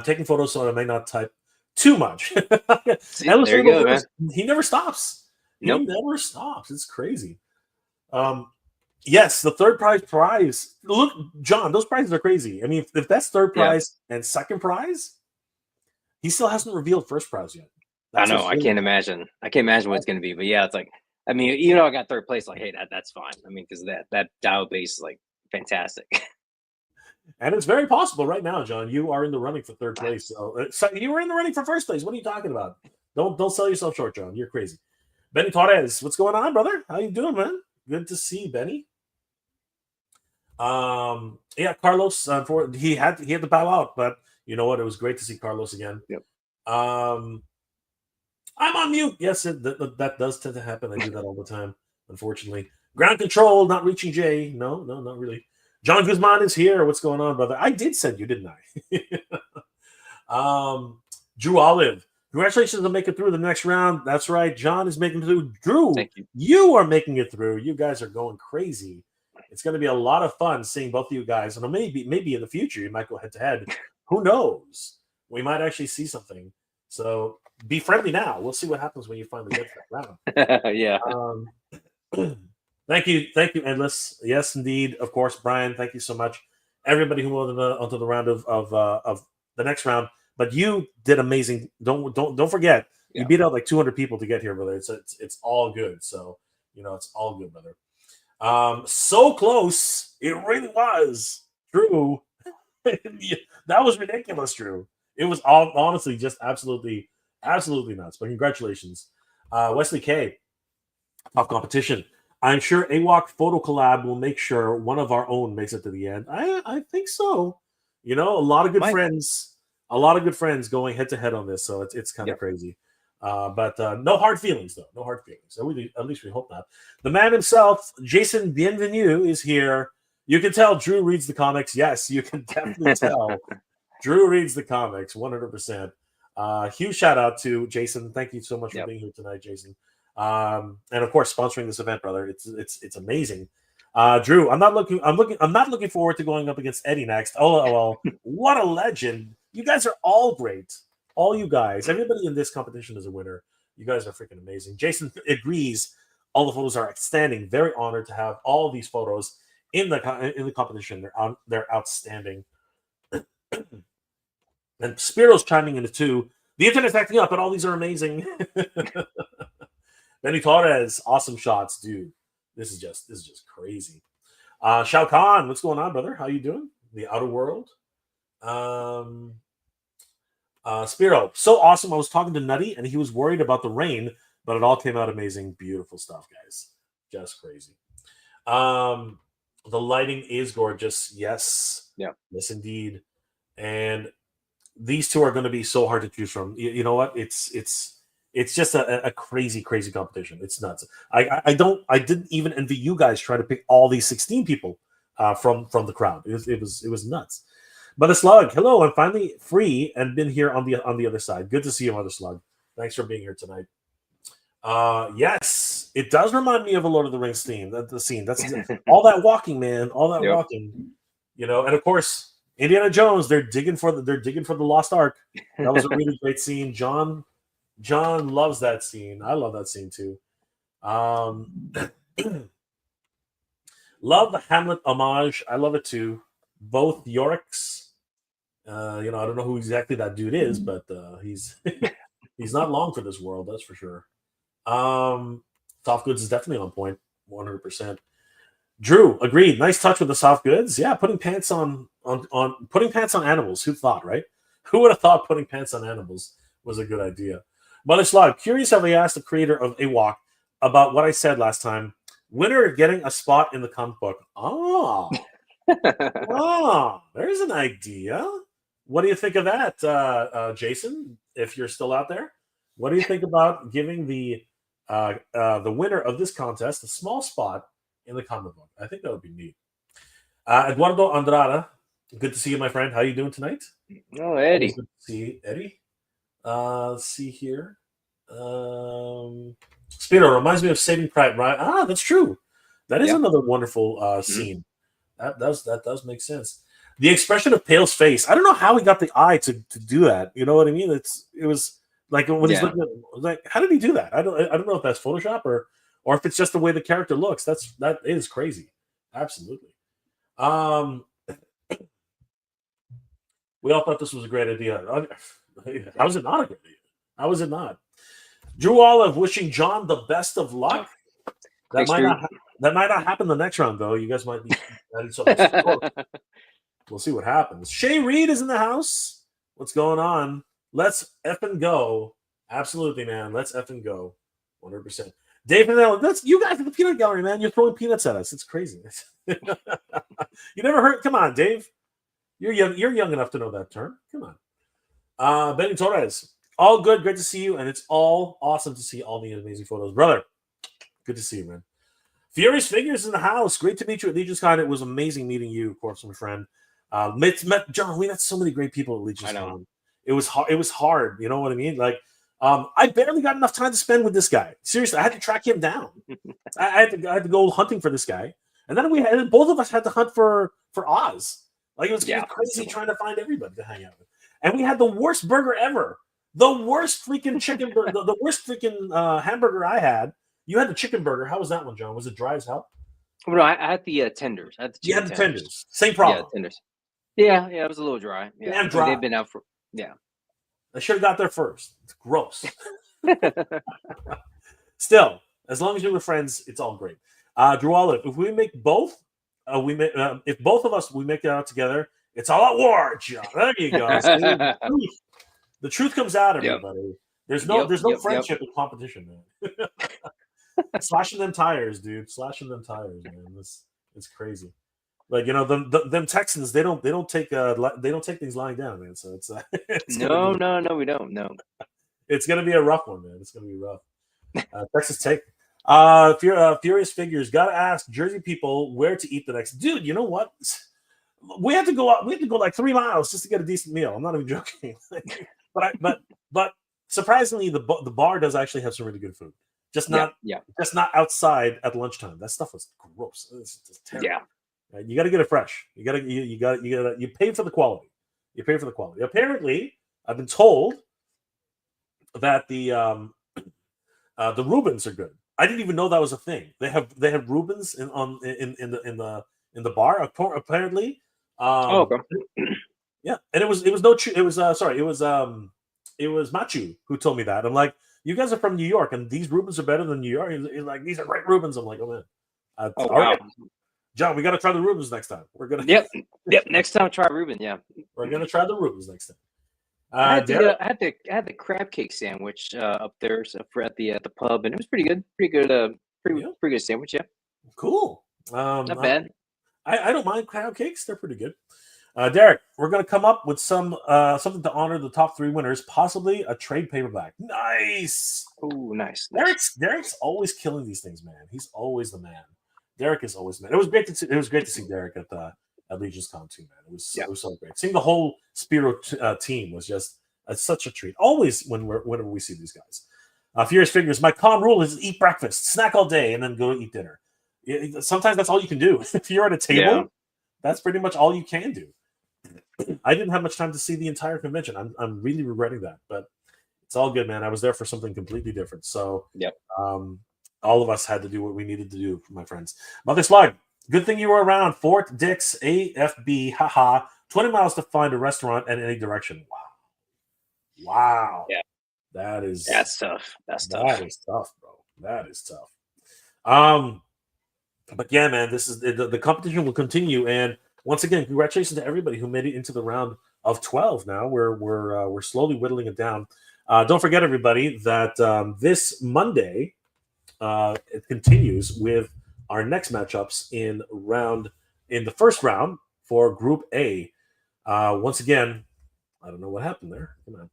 S1: taking photos so I may not type too much.
S4: There you go, man.
S1: He never stops.
S4: Nope.
S1: He never stops. It's crazy. Yes, the third prize. Look, John, those prizes are crazy. I mean, if that's third prize and second prize, he still hasn't revealed first prize yet.
S4: I know. I can't imagine. I can't imagine what it's going to be. But yeah, it's like, I mean, even though I got third place, like, hey, that's fine. I mean, because that dial base is like fantastic.
S1: And it's very possible right now, John. You are in the running for third place. So you were in the running for first place. What are you talking about? Don't sell yourself short, John. You're crazy. Benny Torres, what's going on, brother? How you doing, man? Good to see you, Benny. Yeah, Carlos. He had to bow out, but you know what? It was great to see Carlos again.
S4: Yep.
S1: I'm on mute. Yes, that does tend to happen. I do that all the time, unfortunately. Ground control, not reaching Jay. No, not really. John Guzman is here. What's going on, brother? I did send you, didn't I? Drew Olive. Congratulations on making it through the next round. That's right. John is making it through. Drew,
S4: Thank you.
S1: You are making it through. You guys are going crazy. It's going to be a lot of fun seeing both of you guys. And maybe in the future, you might go head to head. Who knows? We might actually see something. So be friendly now. We'll see what happens when you finally get to that round.
S4: Yeah.
S1: Thank you, Endless. Yes, indeed. Of course, Brian. Thank you so much. Everybody who moved onto the round of the next round. But you did amazing. Don't forget. You beat out like 200 people to get here, brother. It's all good. So it's all good, brother. So close. It really was. Drew. That was ridiculous, Drew. It was honestly just absolutely nuts. But congratulations. Wesley K. Tough competition. I'm sure AWOK photo collab will make sure one of our own makes it to the end. I think so. A lot of good friends. A lot of good friends going head to head on this, so it's kind of crazy. But no hard feelings, though. No hard feelings. At least we hope not. The man himself, Jason Bienvenu, is here. You can tell Drew reads the comics. Yes, you can definitely tell. Drew reads the comics 100%. Huge shout out to Jason. Thank you so much for being here tonight, Jason. And of course, sponsoring this event, brother. It's amazing. Drew, I'm not looking forward to going up against Eddie next. Oh, what a legend. You guys are all great. All you guys, everybody in this competition is a winner. You guys are freaking amazing. Jason agrees. All the photos are outstanding. Very honored to have all of these photos in the competition. They're outstanding. And Spiro's chiming in it too. The internet's acting up, but all these are amazing. Benny Torres, awesome shots, dude. This is just crazy. Shao Kahn, what's going on, brother? How you doing? The Outer World. Spiro, so awesome. I was talking to Nutty, and he was worried about the rain, but it all came out amazing. Beautiful stuff, guys. Just crazy. The lighting is gorgeous. Yes.
S4: Yeah.
S1: Yes, indeed. And these two are going to be so hard to choose from. You know what? It's just a crazy competition. It's nuts. I didn't even envy you guys trying to pick all these 16 people from the crowd. It was nuts. But the Slug, hello, I'm finally free and been here on the other side. Good to see you, Mother Slug. Thanks for being here tonight. Yes, it does remind me of a Lord of the Rings theme. The scene. That's all that walking, man. All that walking. And of course, Indiana Jones. They're digging for the Lost Ark. That was a really great scene. John loves that scene. I love that scene too. Love the Hamlet homage. I love it too. Both Yorick's. I don't know who exactly that dude is, but he's he's not long for this world, that's for sure. Soft goods is definitely on point, 100%. Drew, agreed. Nice touch with the soft goods. Yeah, putting pants on animals. Who thought, right? Who would have thought putting pants on animals was a good idea? But it's like curious how they asked the creator of AWOK about what I said last time. Winner getting a spot in the comic book. There's an idea. What do you think of that, Jason? If you're still out there, what do you think about giving the winner of this contest a small spot in the comic book? I think that would be neat. Eduardo Andrada, good to see you, my friend. How are you doing tonight?
S4: Oh, Eddie.
S1: Good to see you, Eddie. Let's see here. Spiro reminds me of Saving Private Ryan. That's true. That is another wonderful scene. That does make sense. The expression of Pale's face. I don't know how he got the eye to do that. You know what I mean? It was like when he's looking at, how did he do that? I don't know if that's Photoshop or if it's just the way the character looks. That is crazy. Absolutely. We all thought this was a great idea. How is it not a great idea? How is it not? Drew Olive wishing John the best of luck. That might not happen the next round, though. You guys might be adding something. We'll see what happens. Shay Reed is in the house. What's going on? Let's effing go. Absolutely, man. Let's effing go. 100%. Dave Vanilla, that's you guys at the peanut gallery, man. You're throwing peanuts at us. It's crazy. You never heard? Come on, Dave. You're young. You're young enough to know that term. Come on. Benny Torres. All good. Great to see you, and it's all awesome to see all the amazing photos, brother. Good to see you, man. Furious Figures in the house. Great to meet you at Legion's Con. It was amazing meeting you, of course, my friend. Met John. We met so many great people at Legion's Con. It was hard. It was hard. You know what I mean? Like, I barely got enough time to spend with this guy. Seriously, I had to track him down. I had to go hunting for this guy, and then both of us had to hunt for Oz. Like, it was crazy trying to find everybody to hang out with. And we had the worst burger ever. The worst freaking chicken burger. The worst freaking hamburger I had. You had the chicken burger. How was that one, John? Was it dry as hell?
S4: Well, no, I had the tenders. I had the
S1: You had the tenders. Same problem.
S4: Yeah, tenders. Yeah, it was a little dry. Yeah,
S1: damn dry.
S4: They've been out for
S1: I should have got there first. It's gross. Still, as long as you were friends, it's all great. Drew Olive, if we make both, if both of us we make it out together, it's all out war, John. There you go. The truth comes out, everybody. There's no friendship and competition, man. Slashing them tires, dude. Slashing them tires, man. It's crazy. Like, you know, them Texans, they don't take things lying down, man. So it's
S4: no, we don't. No,
S1: it's gonna be a rough one, man. It's gonna be rough. Texas take. Furious Figures. Gotta ask Jersey people where to eat the next. Dude, you know what? We had to go like 3 miles just to get a decent meal. I'm not even joking. but surprisingly, the bar does actually have some really good food. Just not outside at lunchtime. That stuff was gross. It's just terrible.
S4: Yeah.
S1: Right? You got to get it fresh. You pay for the quality. You pay for the quality. Apparently, I've been told that the Reubens are good. I didn't even know that was a thing. They have Reubens in the bar. Apparently.
S4: Okay.
S1: Yeah, and it was Machu who told me that. I'm like, you guys are from New York, and these Reubens are better than New York. He's like, these are great Reubens. I'm like, oh man. All right, John, we got to try the Reubens next time. We're gonna.
S4: Yep. Next time, try Reuben. Yeah.
S1: We're gonna try the Reubens next time.
S4: I had the crab cake sandwich up there at the pub, and it was pretty good. Pretty good sandwich. Yeah.
S1: Cool.
S4: Not bad.
S1: I don't mind crab cakes. They're pretty good. Derek, we're going to come up with something to honor the top 3 winners, possibly a trade paperback. Nice.
S4: Oh, nice.
S1: Derek's always killing these things, man. He's always the man. Derek is always the man. It was great to see Derek at Legion's Con too, man. It was so great. Seeing the whole Spiro team was just such a treat. Always whenever we see these guys. Furious Figures. My con rule is eat breakfast, snack all day, and then go eat dinner. Sometimes that's all you can do. If you're at a table, that's pretty much all you can do. I didn't have much time to see the entire convention. I'm really regretting that, but it's all good, man. I was there for something completely different. So, all of us had to do what we needed to do, my friends. Mother Slug, good thing you were around. Fort Dix, AFB, haha. 20 miles to find a restaurant in any direction. Wow. Yeah. That's
S4: tough.
S1: That is tough, bro. That is tough. But yeah, man, this is the competition will continue, and once again, congratulations to everybody who made it into the round of 12. Now we're slowly whittling it down. Don't forget, everybody, that this Monday it continues with our next matchups in the first round for Group A. Once again, I don't know what happened there. Come on.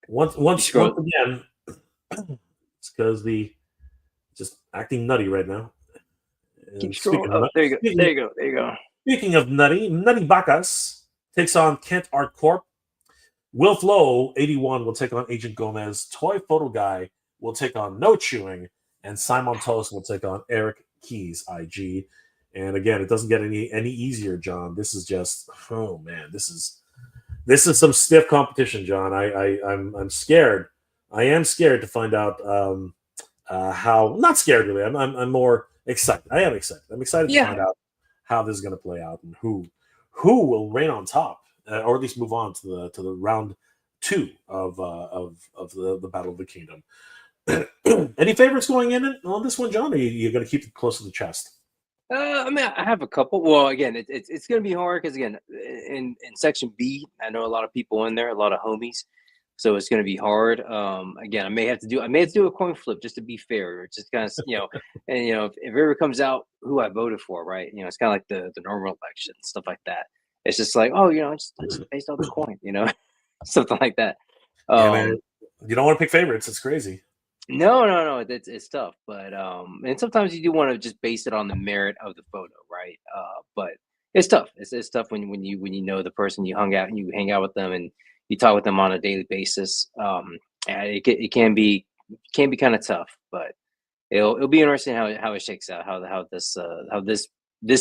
S1: Once again, it's because just acting nutty right now.
S4: Keep scrolling. There you go.
S1: Speaking of nutty Bacchus takes on Kent Art Corp. Will Flow 81 will take on Agent Gomez. Toy Photo Guy will take on No Chewing, and Simon Toast will take on Eric Keys IG. And again, it doesn't get any easier, John. This is just this is some stiff competition, John. I'm scared. I am scared to find out how. Not scared really. I'm more excited. I am excited. I'm excited to find out how this is going to play out and who will reign on top, or at least move on to the round 2 of the Battle of the Kingdom. Any favorites going in on this one, John? Or you're going to keep it close to the chest?
S4: I mean, I have a couple. Well, again, it's going to be hard because again, in Section B, I know a lot of people in there, a lot of homies. So it's going to be hard. Again, I may have to do a coin flip just to be fair, or just kind of, and if it ever comes out who I voted for, right? It's kind of like the normal election, stuff like that. It's just like, oh, it's based on the coin, something like that.
S1: Yeah, man. You don't want to pick favorites. It's crazy.
S4: No, it's tough, but and sometimes you do want to just base it on the merit of the photo, right? But it's tough. It's tough when you know the person, you hang out with them, and you talk with them on a daily basis. And it can be kind of tough, but it'll be interesting how it shakes out, how this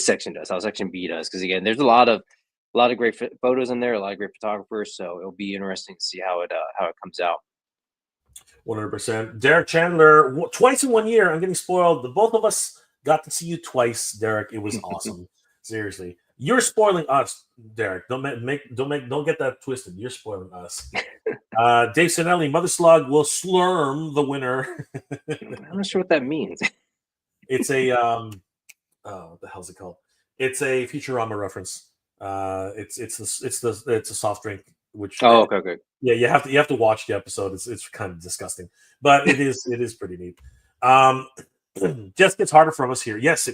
S4: section does, how section B does, because again, there's a lot of great photos in there, a lot of great photographers, so it'll be interesting to see how it comes out.
S1: 100%. Derek Chandler, twice in 1 year. I'm getting spoiled. The both of us got to see you twice, Derek. It was awesome. Seriously, you're spoiling us, Derek. Don't get that twisted. You're spoiling us. Dave Sinelli, Mother Slug will slurm the winner.
S4: I'm not sure what that means.
S1: It's a what the hell's it called? It's a Futurama reference. It's a soft drink. Which
S4: okay.
S1: Yeah, you have to watch the episode. It's kind of disgusting, but it is pretty neat. Just gets harder from us here. Yes,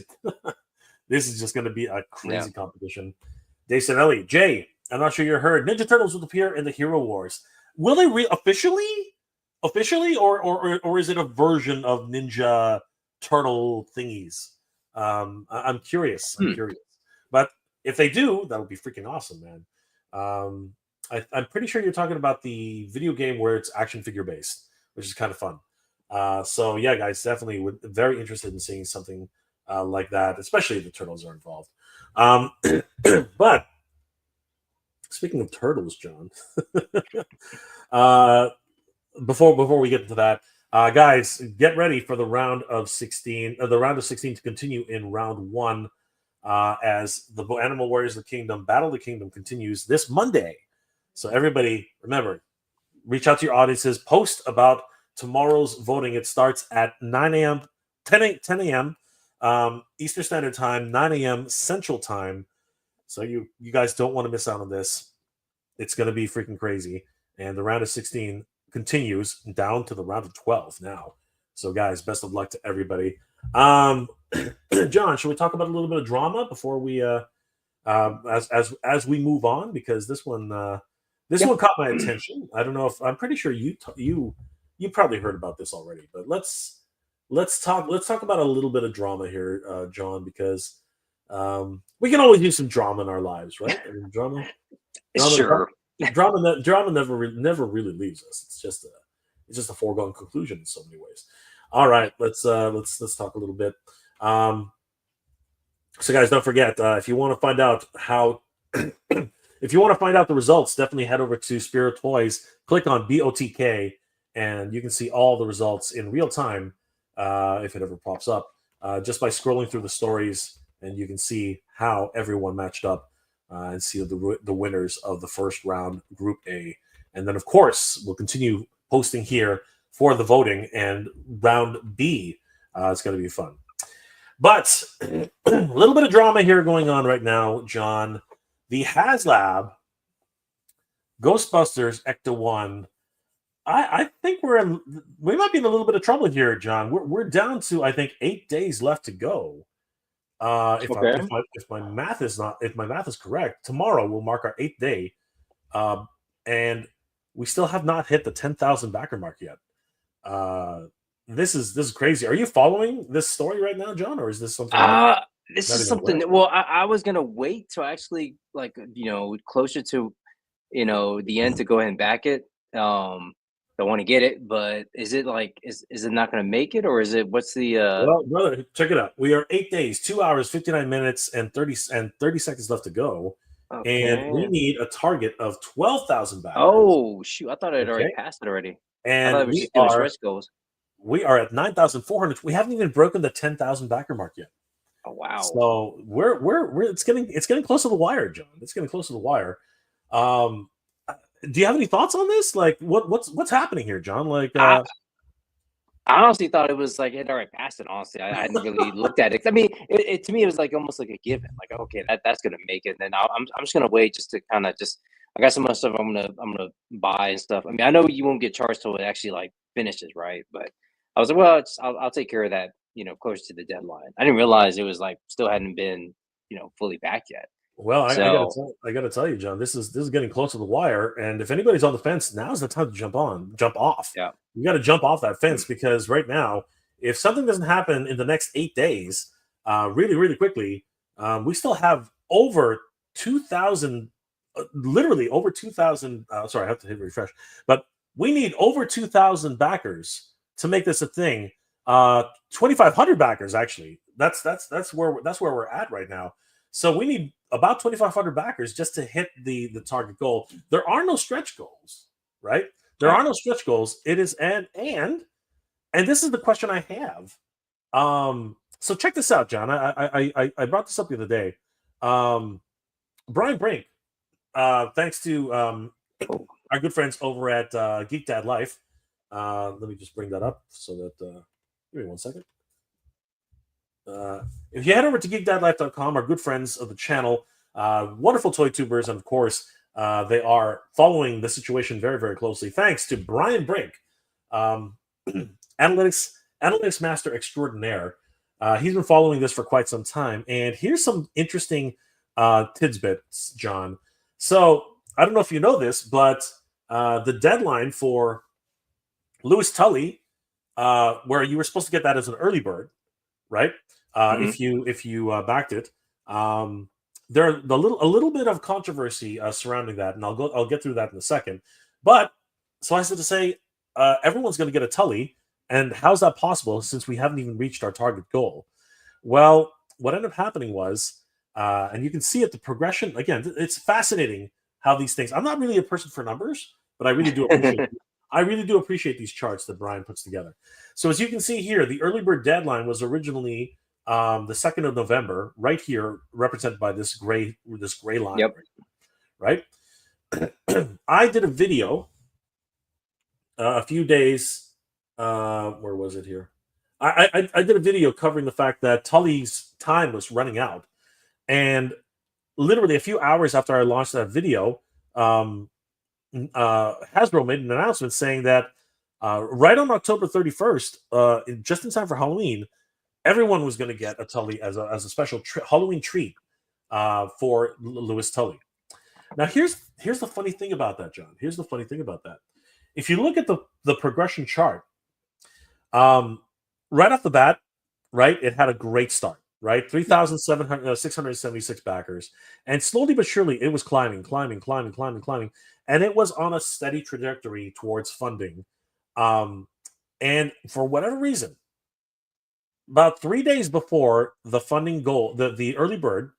S1: this is just going to be a crazy competition. Dave Sinelli, Jay, I'm not sure you heard. Ninja Turtles will appear in the Hero Wars. Will they officially, or is it a version of Ninja Turtle thingies? I'm curious. But if they do, that would be freaking awesome, man. I'm pretty sure you're talking about the video game where it's action figure based, which is kind of fun. So yeah, guys, definitely very interested in seeing something like that, especially if the turtles are involved. But speaking of turtles, John, before we get into that, guys, get ready for the round of 16. The round of 16 to continue in round 1 as the Animal Warriors of the Kingdom Battle of the Kingdom continues this Monday. So everybody, remember, reach out to your audiences, post about tomorrow's voting. It starts at 9 a.m., 10 a.m. Eastern Standard Time, 9 a.m. Central Time. So you guys don't want to miss out on this. It's going to be freaking crazy. And the round of 16 continues down to the round of 12 now. So guys, best of luck to everybody. John, should we talk about a little bit of drama before we as we move on? Because this one caught my attention. I don't know if I'm pretty sure you probably heard about this already, but let's talk about a little bit of drama here, John, because we can always use some drama in our lives, right? I mean, drama
S4: Sure.
S1: Drama never really leaves us. It's just a foregone conclusion in so many ways. All right, let's talk a little bit. So guys, don't forget, if you want to find out if you want to find out the results, definitely head over to Spiro Toys, click on BOTK, and you can see all the results in real time if it ever pops up, just by scrolling through the stories, and you can see how everyone matched up and see the winners of the first round, Group A. And then, of course, we'll continue posting here for the voting, and round B, it's going to be fun. But a little bit of drama here going on right now, John. The HasLab Ghostbusters Ecto 1. I think we might be in a little bit of trouble here, John. We're down to, I think, 8 days left to go. If my math is correct, tomorrow will mark our 8th day, and we still have not hit the 10,000 backer mark yet. This is crazy. Are you following this story right now, John, or is this something?
S4: This is something. Well, I was gonna wait till actually, closer to, the end to go ahead and back it. I want to get it, but is it is it not gonna make it, or is it? What's the?
S1: Well, brother, check it out. We are 8 days, 2 hours, 59 minutes, and 30 seconds left to go. Okay. And we need a target of 12,000 backers.
S4: Oh shoot! I thought I had already passed it already.
S1: And I thought it was just doing stretch goals. We are at 9,400. We haven't even broken the 10,000 backer mark yet.
S4: Oh wow!
S1: So we're it's getting close to the wire, John. It's getting close to the wire. Do you have any thoughts on this? Like, what's happening here, John? Like,
S4: I honestly thought it was like it had already passed it. Honestly, I hadn't really looked at it. I mean, it to me it was like almost like a given. Like, okay, that's gonna make it. And then I'm just gonna wait just to kind of just I got some other stuff I'm gonna buy and stuff. I mean, I know you won't get charged till it actually like finishes, right? But I was like, well, I'll take care of that, close to the deadline. I didn't realize it was like still hadn't been, fully back yet.
S1: Well,
S4: So
S1: I gotta tell you, John, this is getting close to the wire, and if anybody's on the fence, now's the time to jump off.
S4: yeah,
S1: You got to jump off that fence because right now, if something doesn't happen in the next 8 days, really, really quickly, we still have over 2,000, literally over 2,000. Sorry, I have to hit refresh, but we need over 2,000 backers to make this a thing. 2,500 backers actually. That's where we're at right now. So we need about 2,500 backers just to hit the target goal. There are no stretch goals, right? There are no stretch goals. It is and this is the question I have. So check this out, John. I brought this up the other day. Brian Brink, thanks to our good friends over at Geek Dad Life. Let me just bring that up so that give me 1 second. If you head over to geekdadlife.com, our good friends of the channel, wonderful toy tubers, and of course, they are following the situation very, very closely. Thanks to Brian Brink, analytics master extraordinaire. He's been following this for quite some time, and here's some interesting tidbits, John. So I don't know if you know this, but the deadline for Louis Tully, where you were supposed to get that as an early bird, right? If you backed it, there's a little bit of controversy surrounding that, and I'll get through that in a second. But so I said to say, everyone's going to get a Tully, and how's that possible since we haven't even reached our target goal? Well, what ended up happening was, and you can see it, the progression. Again, it's fascinating how these things. I'm not really a person for numbers, but I really do appreciate. I really do appreciate these charts that Brian puts together. So as you can see here, the early bird deadline was originally the 2nd of November, right here, represented by this gray line.
S4: Yep.
S1: Right. I did a video a few days. Where was it here? I did a video covering the fact that Tully's time was running out, and literally a few hours after I launched that video, Hasbro made an announcement saying that right on October 31st, just in time for Halloween, everyone was going to get a Tully as a special Halloween treat for Louis Tully. Now, here's the funny thing about that, John. Here's the funny thing about that. If you look at the progression chart, right off the bat, right, it had a great start. Right, 3,676 backers, and slowly but surely it was climbing, and it was on a steady trajectory towards funding. And for whatever reason, about 3 days before the funding goal, the early bird,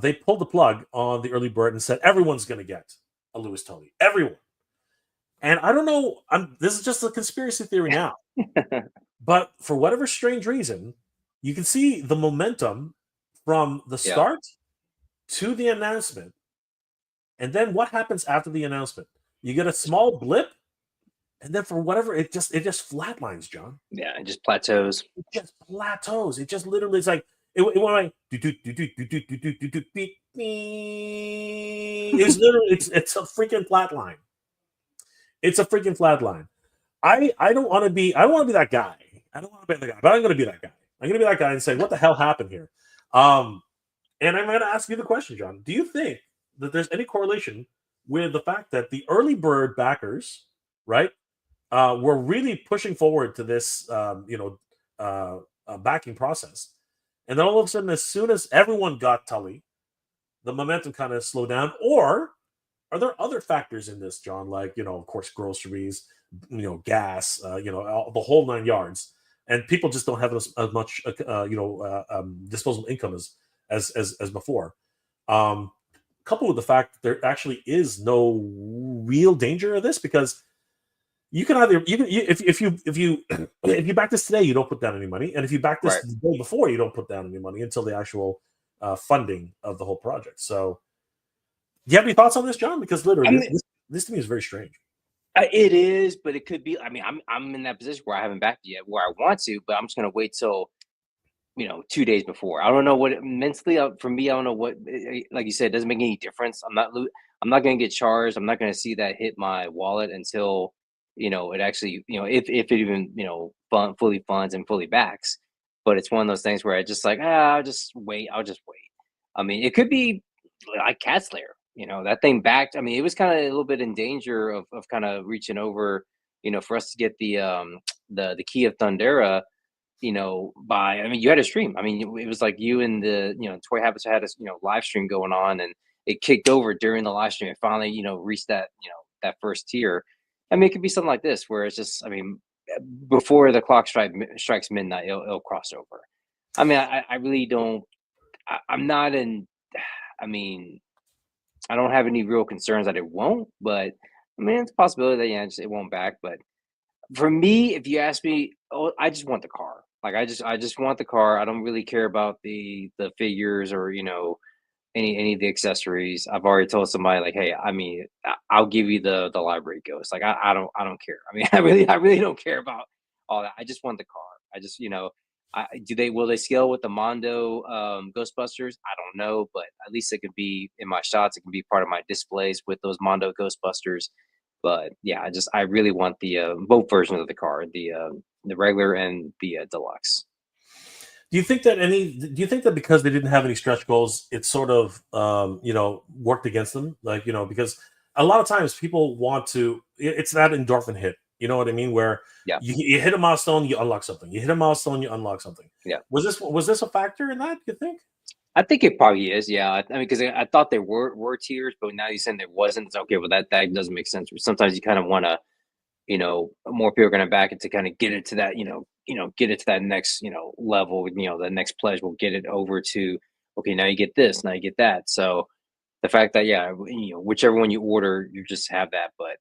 S1: they pulled the plug on the early bird and said everyone's going to get a Louis Tully, everyone. And I don't know, this is just a conspiracy theory now, but for whatever strange reason, you can see the momentum from the start to the announcement. And then what happens after the announcement? You get a small blip, and then for whatever, it just flatlines, John.
S4: Yeah, it just plateaus.
S1: It just plateaus. It just literally, it's like, it went like, it's literally, it's a freaking flat line. It's a freaking flat line. I don't want to be that guy. I don't want to be the guy, but I'm going to be that guy. I'm going to be that guy and say, what the hell happened here? And I'm going to ask you the question, John. Do you think that there's any correlation with the fact that the early bird backers, right, were really pushing forward to this, backing process? And then all of a sudden, as soon as everyone got Tully, the momentum kind of slowed down? Or are there other factors in this, John, like, of course, groceries, gas, the whole 9 yards? And people just don't have as much, disposable income as before. Coupled with the fact that there actually is no real danger of this, because you can either if you back this today, you don't put down any money, and if you back this the day before, you don't put down any money until the actual funding of the whole project. So, do you have any thoughts on this, John? Because literally, this to me is very strange.
S4: It is, but it could be. I mean, I'm in that position where I haven't backed yet, where I want to, but I'm just gonna wait till 2 days before. I don't know what mentally for me. I don't know what. Like you said, it doesn't make any difference. I'm not I'm not going to get charged. I'm not going to see that hit my wallet until, it actually, if it even, fully funds and fully backs. But it's one of those things where I just like, I'll just wait. I'll just wait. I mean, it could be like Cat Slayer, that thing backed. I mean, it was kind of a little bit in danger of kind of reaching over, for us to get the key of Thundera, I mean, you had a stream. I mean, it was like you and Toy Habits had a, live stream going on, and it kicked over during the live stream. It finally, reached that, that first tier. I mean, it could be something like this where it's just, I mean, before the clock strikes midnight, it'll cross over. I mean, I really don't, I'm not in, I mean, I don't have any real concerns that it won't, but I mean, it's a possibility that, it won't back. But for me, if you ask me, I just want the car. Like I just want the car. I don't really care about the figures or any of the accessories. I've already told somebody like, hey, I mean, I'll give you the library ghost. Like I don't care. I mean, I really don't care about all that. I just want the car. I just will they scale with the Mondo Ghostbusters? I don't know, but at least it could be in my shots. It can be part of my displays with those Mondo Ghostbusters. But yeah, I really want the both versions of the car, the regular and the deluxe.
S1: Do you think that because they didn't have any stretch goals, it sort of worked against them? Like, because a lot of times people want to, it's that endorphin hit. You know what I mean? Where you hit a milestone, you unlock something. You hit a milestone, you unlock something.
S4: Yeah.
S1: Was this a factor in that, you think?
S4: I think it probably is. Yeah. I mean, because I thought there were tiers, but now you're saying there wasn't. It's okay. Well, that doesn't make sense. Sometimes you kind of want to, more people are going to back it to kind of get it to that, get it to that next, level. The next pledge will get it over to, okay, now you get this, now you get that. So the fact that whichever one you order, you just have that. But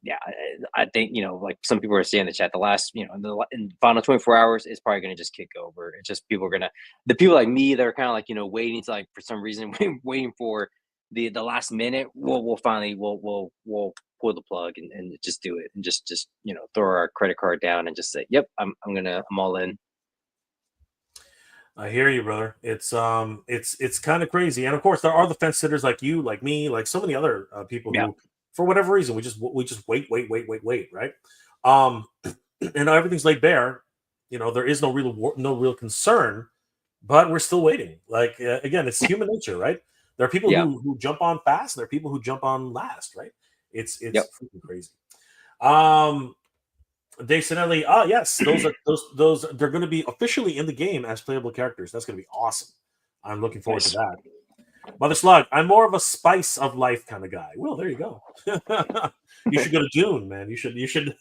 S4: yeah, I think like some people are saying in the chat, the last in the final 24 hours is probably going to just kick over. It's just the people like me that are kind of like waiting to like for some reason waiting for the last minute. We'll finally we'll pull the plug and just do it and just throw our credit card down and just say, yep, I'm all in.
S1: I hear you, brother. It's kind of crazy, and of course there are the fence sitters like you, like me, like so many other people who, for whatever reason, we just wait, right? And everything's laid bare. There is no real concern, but we're still waiting. Like again, it's human nature, right? There are people who jump on fast, and there are people who jump on last, right? It's freaking crazy. Dave Sinelli, yes, those they're going to be officially in the game as playable characters. That's going to be awesome. I'm looking forward to that. Mother Slug, I'm more of a spice of life kind of guy. Well, there you go. You should go to Dune, man. You should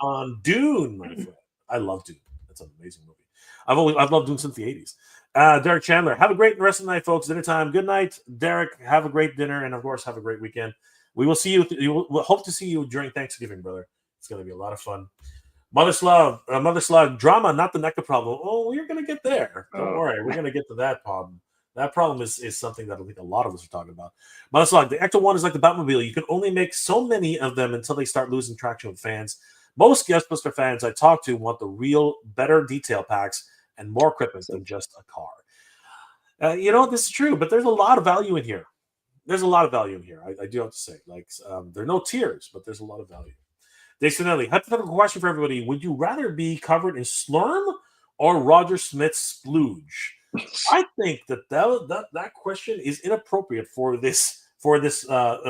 S1: on Dune, my friend. I love Dune. That's an amazing movie. I've loved Dune since the 80s. Derek Chandler, have a great rest of the night, folks. Dinner time. Good night, Derek. Have a great dinner, and of course, have a great weekend. We will see you. We'll hope to see you during Thanksgiving, brother. It's going to be a lot of fun. Mother Slug, drama, not the NECA problem. Oh, we're going to get there. Don't worry. We're going to get to that problem. That problem is something that I think a lot of us are talking about. Mother Slug, the Ecto 1 is like the Batmobile. You can only make so many of them until they start losing traction with fans. Most Ghostbuster fans I talk to want the real, better detail packs and more equipment than just a car. This is true, but there's a lot of value in here. I do have to say. Like, there are no tiers, but there's a lot of value. Dave Sinelli, hypothetical question for everybody. Would you rather be covered in Slurm or Roger Smith's splooge? I think that question is inappropriate for this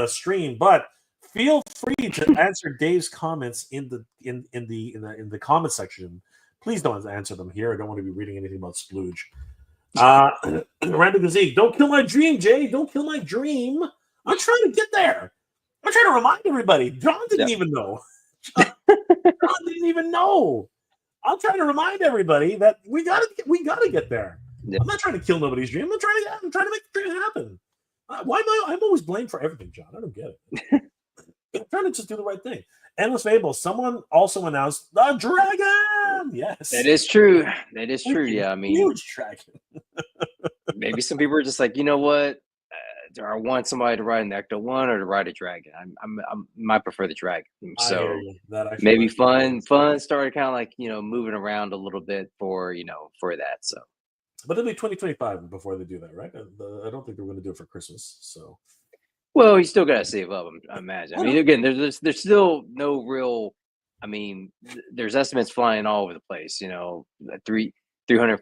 S1: stream, but feel free to answer Dave's comments in the comment section. Please don't answer them here. I don't want to be reading anything about splooge. Randall Gazik, don't kill my dream, Jay. Don't kill my dream. I'm trying to get there. I'm trying to remind everybody. John didn't even know. John didn't even know. I'm trying to remind everybody that we gotta get there. Yeah. I'm not trying to kill nobody's dream. I'm trying to make the dream happen. Why am I'm always blamed for everything, John? I don't get it. I'm trying to just do the right thing. Endless Fable. Someone also announced the dragon. Yes,
S4: that is true. That is true. Yeah, I mean,
S1: huge dragon.
S4: Maybe some people are just like, you know what? Do I want somebody to ride an Ecto 1 or to ride a dragon? I might prefer the dragon. So maybe fun started kind of like moving around a little bit for that. So
S1: But it'll be 2025 before they do that, right? I don't think they're going to do it for Christmas. So,
S4: Well, you still got to save up, I imagine. I
S1: I
S4: mean,
S1: know.
S4: again, there's still no real. I mean, there's estimates flying all over the place. 300,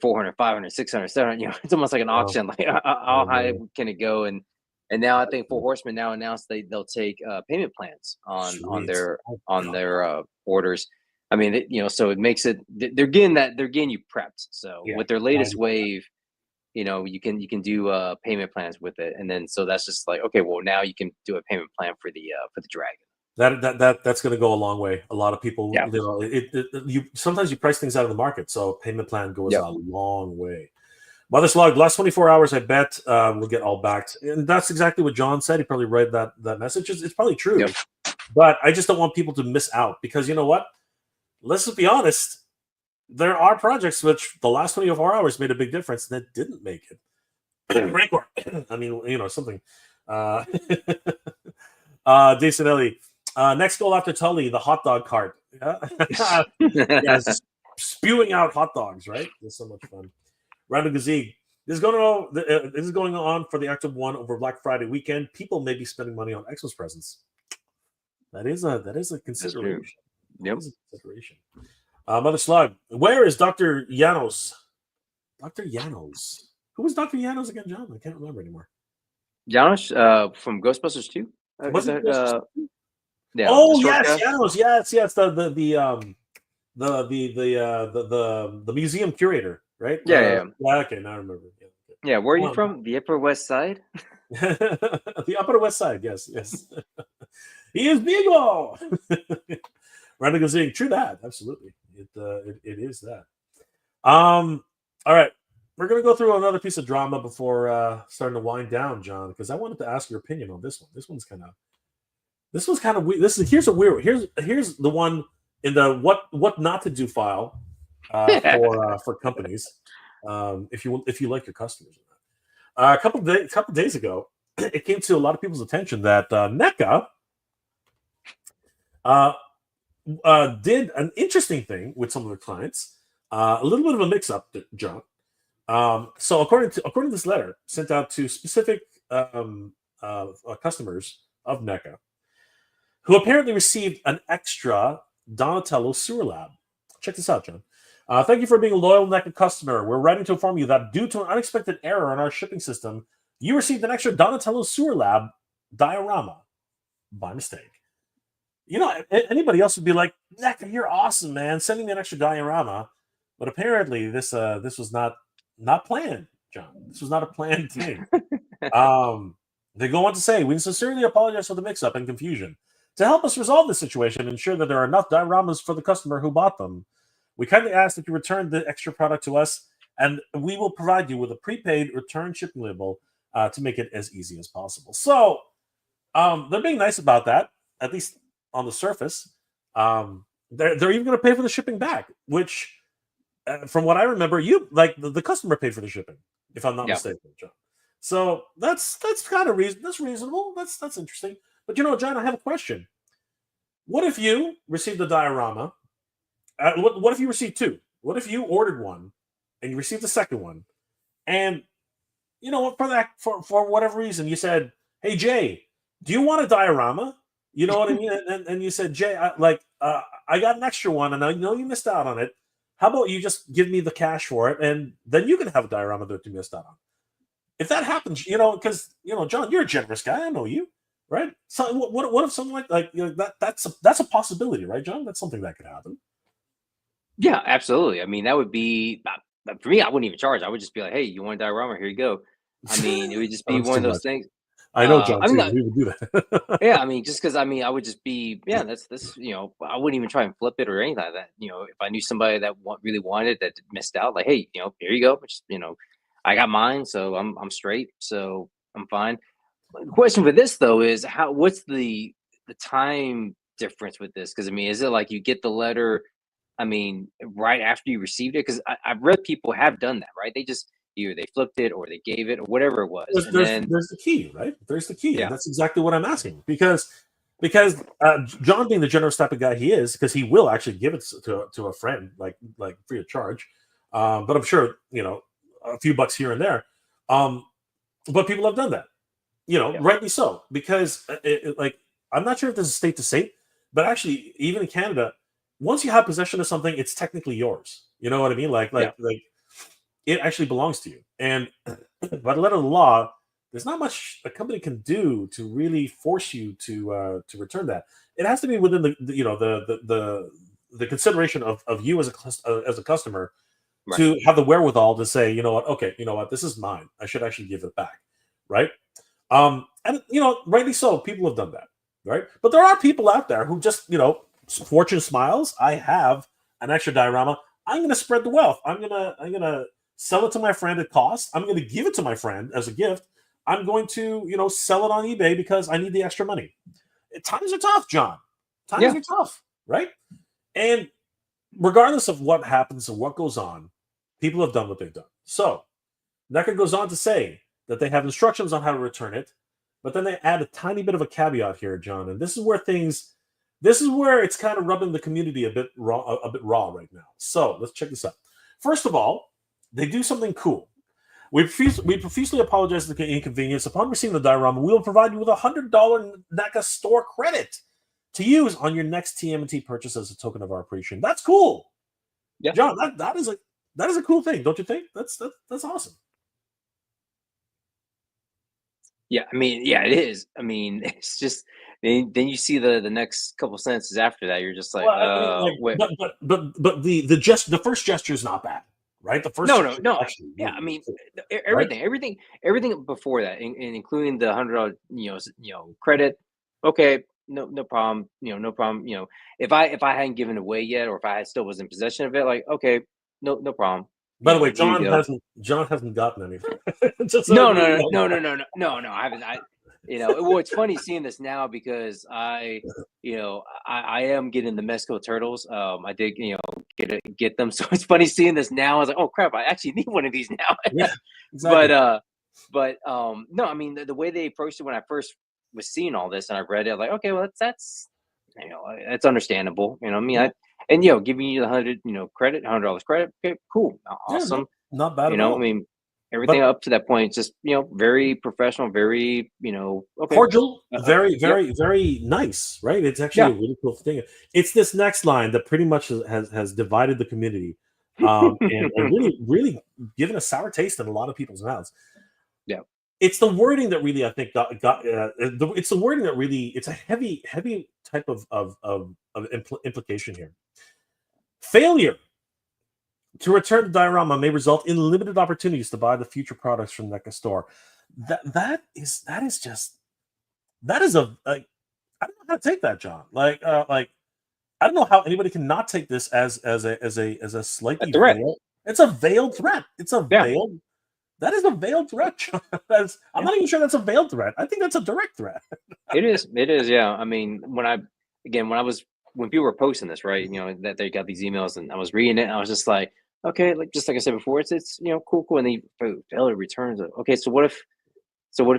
S4: 400, 500, 600, 700. It's almost like an
S1: Wow.
S4: auction. Like
S1: I
S4: how high
S1: know.
S4: can it go? And now I think Four Horsemen now announced they'll take payment plans on
S1: Sweet.
S4: their
S1: Oh,
S4: on
S1: God.
S4: their orders. I mean, so it makes it they're getting you prepped. So
S1: Yeah.
S4: with their latest wave, you can do payment plans with it, and then so that's just like, okay, well, now you can do a payment plan for the dragon.
S1: That's going to go a long way. A lot of people,
S4: Yeah.
S1: you sometimes you price things out of the market, so payment plan goes
S4: Yep.
S1: a long way. Mother Slug, last 24 hours, I bet we'll get all backed, and that's exactly what John said. He probably read that message. It's probably true,
S4: Yep.
S1: but I just don't want people to miss out because you know what? Let's just be honest. There are projects which the last 24 hours made a big difference that didn't make it. Rancor. I mean, something. Dacinelli. Next goal after Tully, the hot dog cart. Yeah, spewing out hot dogs, right? It's so much fun. Random Gazeeg. This is going on for the Active One over Black Friday weekend. People may be spending money on Xmas presents. That is a consideration.
S4: Yep.
S1: That is a consideration. Mother Slug. Where is Dr. Janos? Dr. Janos. Who was Dr. Janos again, John? I can't remember anymore.
S4: Janos from Ghostbusters 2.
S1: Was it
S4: yeah.
S1: Oh
S4: the short
S1: yes,
S4: guy?
S1: Janos. Yes. The museum curator, right?
S4: Yeah.
S1: Okay, now I remember.
S4: Yeah, where are you from? The Upper West Side?
S1: The Upper West Side, yes. He is Vigo. Random Gazeeg. True that, absolutely. It is that. All right. We're gonna go through another piece of drama before starting to wind down, John, because I wanted to ask your opinion on this one. This one's kind of weird. Here's the one in the what not to do file for companies. If you like your customers. A couple days ago, it came to a lot of people's attention that NECA did an interesting thing with some of their clients. A little bit of a mix-up, John. So according to this letter sent out to specific customers of NECA, who apparently received an extra Donatello Sewer Lab. Check this out, John. Thank you for being a loyal NECA customer. We're writing to inform you that due to an unexpected error in our shipping system, you received an extra Donatello Sewer Lab diorama by mistake. Anybody else would be like, NECA, you're awesome, man, sending me an extra diorama. But apparently this was not planned, John. This was not a planned thing. They go on to say, we sincerely apologize for the mix-up and confusion. To help us resolve this situation and ensure that there are enough dioramas for the customer who bought them, we kindly ask that you return the extra product to us, and we will provide you with a prepaid return shipping label to make it as easy as possible. So they're being nice about that, at least on the surface. They're even going to pay for the shipping back, which, from what I remember, the customer paid for the shipping, if I'm not mistaken, John. So that's kind of that's reasonable. That's interesting. But John, I have a question. What if you received a diorama? What if you received two? What if you ordered one and you received the second one, and for whatever reason you said, "Hey Jay, do you want a diorama?" You know what I mean? And you said, "Jay, I got an extra one, and I know you missed out on it. How about you just give me the cash for it, and then you can have a diorama that you missed out on." If that happens, because John, you're a generous guy. I know you, right? So what if someone like that's a possibility, right, John? That's something that could happen.
S4: Yeah, absolutely. I mean, that would be for me. I wouldn't even charge. I would just be like, "Hey, you want a diorama? Here you go." I mean, it would just be one of those things.
S1: I know, John. We would do that.
S4: Yeah, I mean, just because I would just be, that's I wouldn't even try and flip it or anything like that. If I knew somebody that really wanted that missed out, like, hey, here you go. Just, I got mine, so I'm straight, so I'm fine. The question for this though is what's the time difference with this? Because I mean, is it like you get the letter? I mean, right after you received it? Because I've read people have done that, right? They just either they flipped it or they gave it or whatever it was.
S1: There's the key, right? There's the key.
S4: Yeah.
S1: And that's exactly what I'm asking. Because John, being the generous type of guy he is, because he will actually give it to a friend, like free of charge. But I'm sure, a few bucks here and there. But people have done that, rightly so, because like, I'm not sure if this is state to state, but actually, even in Canada, once you have possession of something, it's technically yours. You know what I mean? Like it actually belongs to you. And by the letter of the law, there's not much a company can do to really force you to return that. It has to be within the consideration of you as a customer,
S4: Right.
S1: to have the wherewithal to say, you know what, okay, you know what, this is mine. I should actually give it back, right? And rightly so, people have done that, right? But there are people out there who just, fortune smiles. I have an extra diorama. I'm going to spread the wealth. I'm gonna sell it to my friend at cost. I'm going to give it to my friend as a gift. I'm going to, sell it on eBay because I need the extra money. Times are tough, John. Times are tough, right? And regardless of what happens and what goes on, people have done what they've done. So NECA goes on to say that they have instructions on how to return it, but then they add a tiny bit of a caveat here, John. And this is where it's kind of rubbing the community a bit raw right now. So let's check this out. First of all, they do something cool. We profusely apologize for the inconvenience. Upon receiving the diorama, we will provide you with $100 NECA store credit to use on your next TMNT purchase as a token of our appreciation. That's cool.
S4: Yeah,
S1: John, that is a cool thing, don't you think? That's awesome.
S4: Yeah, I mean, yeah, it is. I mean, it's just then you see the next couple sentences after that, you're just like, wait.
S1: But the first gesture is not bad, right? The first
S4: No.
S1: actually,
S4: Yeah, I mean,
S1: right?
S4: everything before that, including the $100, credit. Okay, no problem. No problem. If I hadn't given away yet, or if I still was in possession of it, like, okay, no problem.
S1: By the way,
S4: Here you
S1: John hasn't gotten anything.
S4: No, I haven't. Well, it's funny seeing this now because I am getting the Mexico turtles. I did, get them. So it's funny seeing this now. I was like, oh crap, I actually need one of these now.
S1: Yeah, exactly.
S4: But no, I mean the way they approached it when I first was seeing all this and I read it, I'm like, okay, well that's that's understandable. I mean, giving you the $100 credit, okay, cool, awesome.
S1: Yeah, not bad at all.
S4: I mean, everything up to that point, just very professional, very okay.
S1: Cordial, very very nice, right? It's actually a really cool thing. It's this next line that pretty much has divided the community, and really given a sour taste in a lot of people's mouths.
S4: Yeah,
S1: it's the wording that really, I think, it's the wording that really, it's a heavy type of implication here. Failure to return the diorama may result in limited opportunities to buy the future products from NECA store. That is I don't know how to take that, John. Like I don't know how anybody can not take this as a slightly
S4: threat.
S1: It's a veiled threat. It's a veiled. That is a veiled threat. I'm not even sure that's a veiled threat. I think that's a direct threat.
S4: It is. Yeah. I mean, when people were posting this, right? That they got these emails, and I was reading it, and I was just like, okay, just like I said before, it's cool, and then failure returns it. Okay, so what if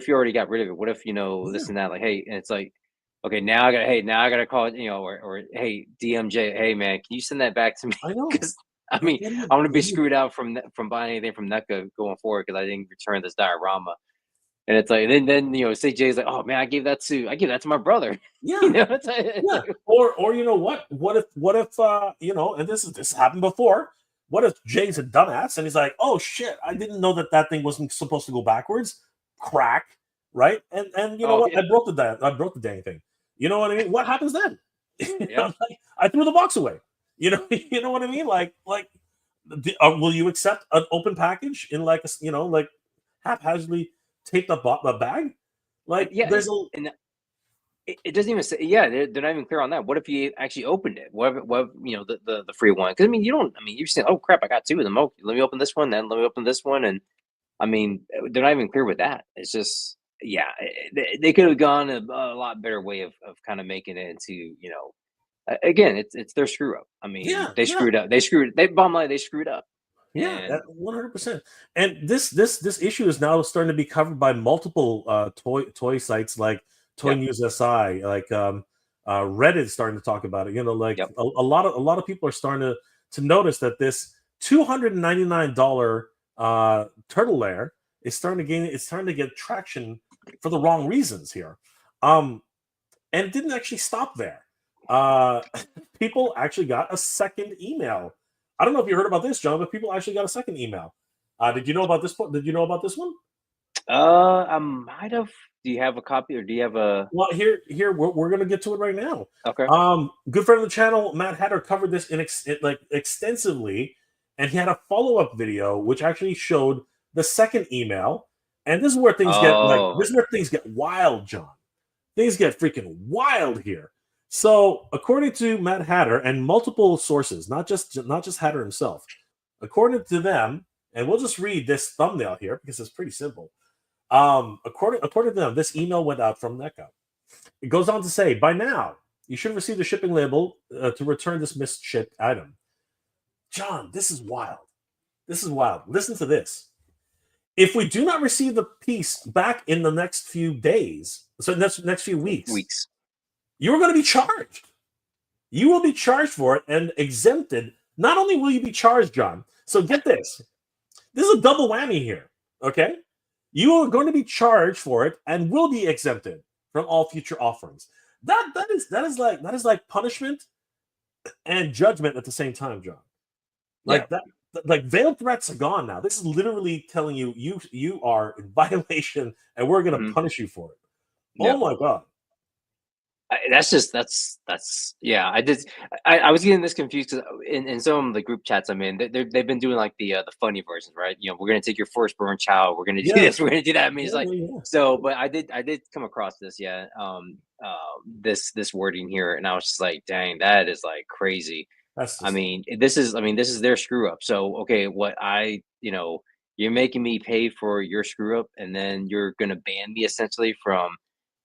S4: you already got rid of it? What if this and that? Like, hey, and it's like, okay, now I gotta call it, or hey, DMJ, hey man, can you send that back to me?
S1: I know.
S4: Because I mean, I'm gonna be screwed out from buying anything from NECA going forward because I didn't return this diorama. And it's like, then CJ's like, oh man, I gave that to my brother.
S1: Yeah.
S4: Yeah.
S1: Or you know what? What if and this happened before. What if Jay's a dumbass and he's like, oh shit, I didn't know that thing wasn't supposed to go backwards. Crack, right? And you know what? Yeah. I broke the dang thing. You know what I mean? What happens then?
S4: Yeah.
S1: I threw the box away. You know what I mean? Like, will you accept an open package in like haphazardly taped up a bag? Like,
S4: yeah,
S1: there's
S4: it doesn't even say. Yeah, they're not even clear on that. What if you actually opened it? What the free one? Because I mean, you're saying, oh crap, I got two of them. Okay, let me open this one, then let me open this one, and I mean, they're not even clear with that. It's just, yeah, they could have gone a lot better way of kind of making it into again, it's their screw up. I mean, they screwed up. Bottom line, they screwed up.
S1: Yeah, 100%. And this issue is now starting to be covered by multiple toy sites like Toy News SI, like Reddit is starting to talk about it. A lot of people are starting to notice that this $299 turtle lair is starting to get traction for the wrong reasons here. And it didn't actually stop there. People actually got a second email. I don't know if you heard about this, John, but people actually got a second email. Did you know about this? Did you know about this one?
S4: I might have. Do you have a copy, or do you have a?
S1: Well, here, we're gonna get to it right now.
S4: Okay.
S1: Good friend of the channel, Matt Hatter, covered this extensively, and he had a follow-up video which actually showed the second email. And this is where things get wild, John. Things get freaking wild here. So, according to Matt Hatter and multiple sources, not just Hatter himself, according to them, and we'll just read this thumbnail here because it's pretty simple. According to them, this email went out from NECA. It goes on to say, by now, you should have received a shipping label to return this misshipped item. John, this is wild. This is wild. Listen to this. If we do not receive the piece back in the next few days, so next few weeks, you're going to be charged. You will be charged for it and exempted. Not only will you be charged, John, so get this. This is a double whammy here, okay? You are going to be charged for it and will be exempted from all future offerings. That is like punishment and judgment at the same time, John. Like that. Like veiled threats are gone now. This is literally telling you you are in violation and we're going to punish you for it. Yeah. Oh my God.
S4: That's yeah. I was getting this confused because in some of the group chats I'm in, they've been doing like the funny versions, right? You know, we're gonna take your firstborn child, we're gonna do this, we're gonna do that. I mean, it's like so. But I did come across this, this wording here, and I was just like, dang, that is like crazy. I mean, this is their screw up. So okay, you're making me pay for your screw up, and then you're gonna ban me essentially from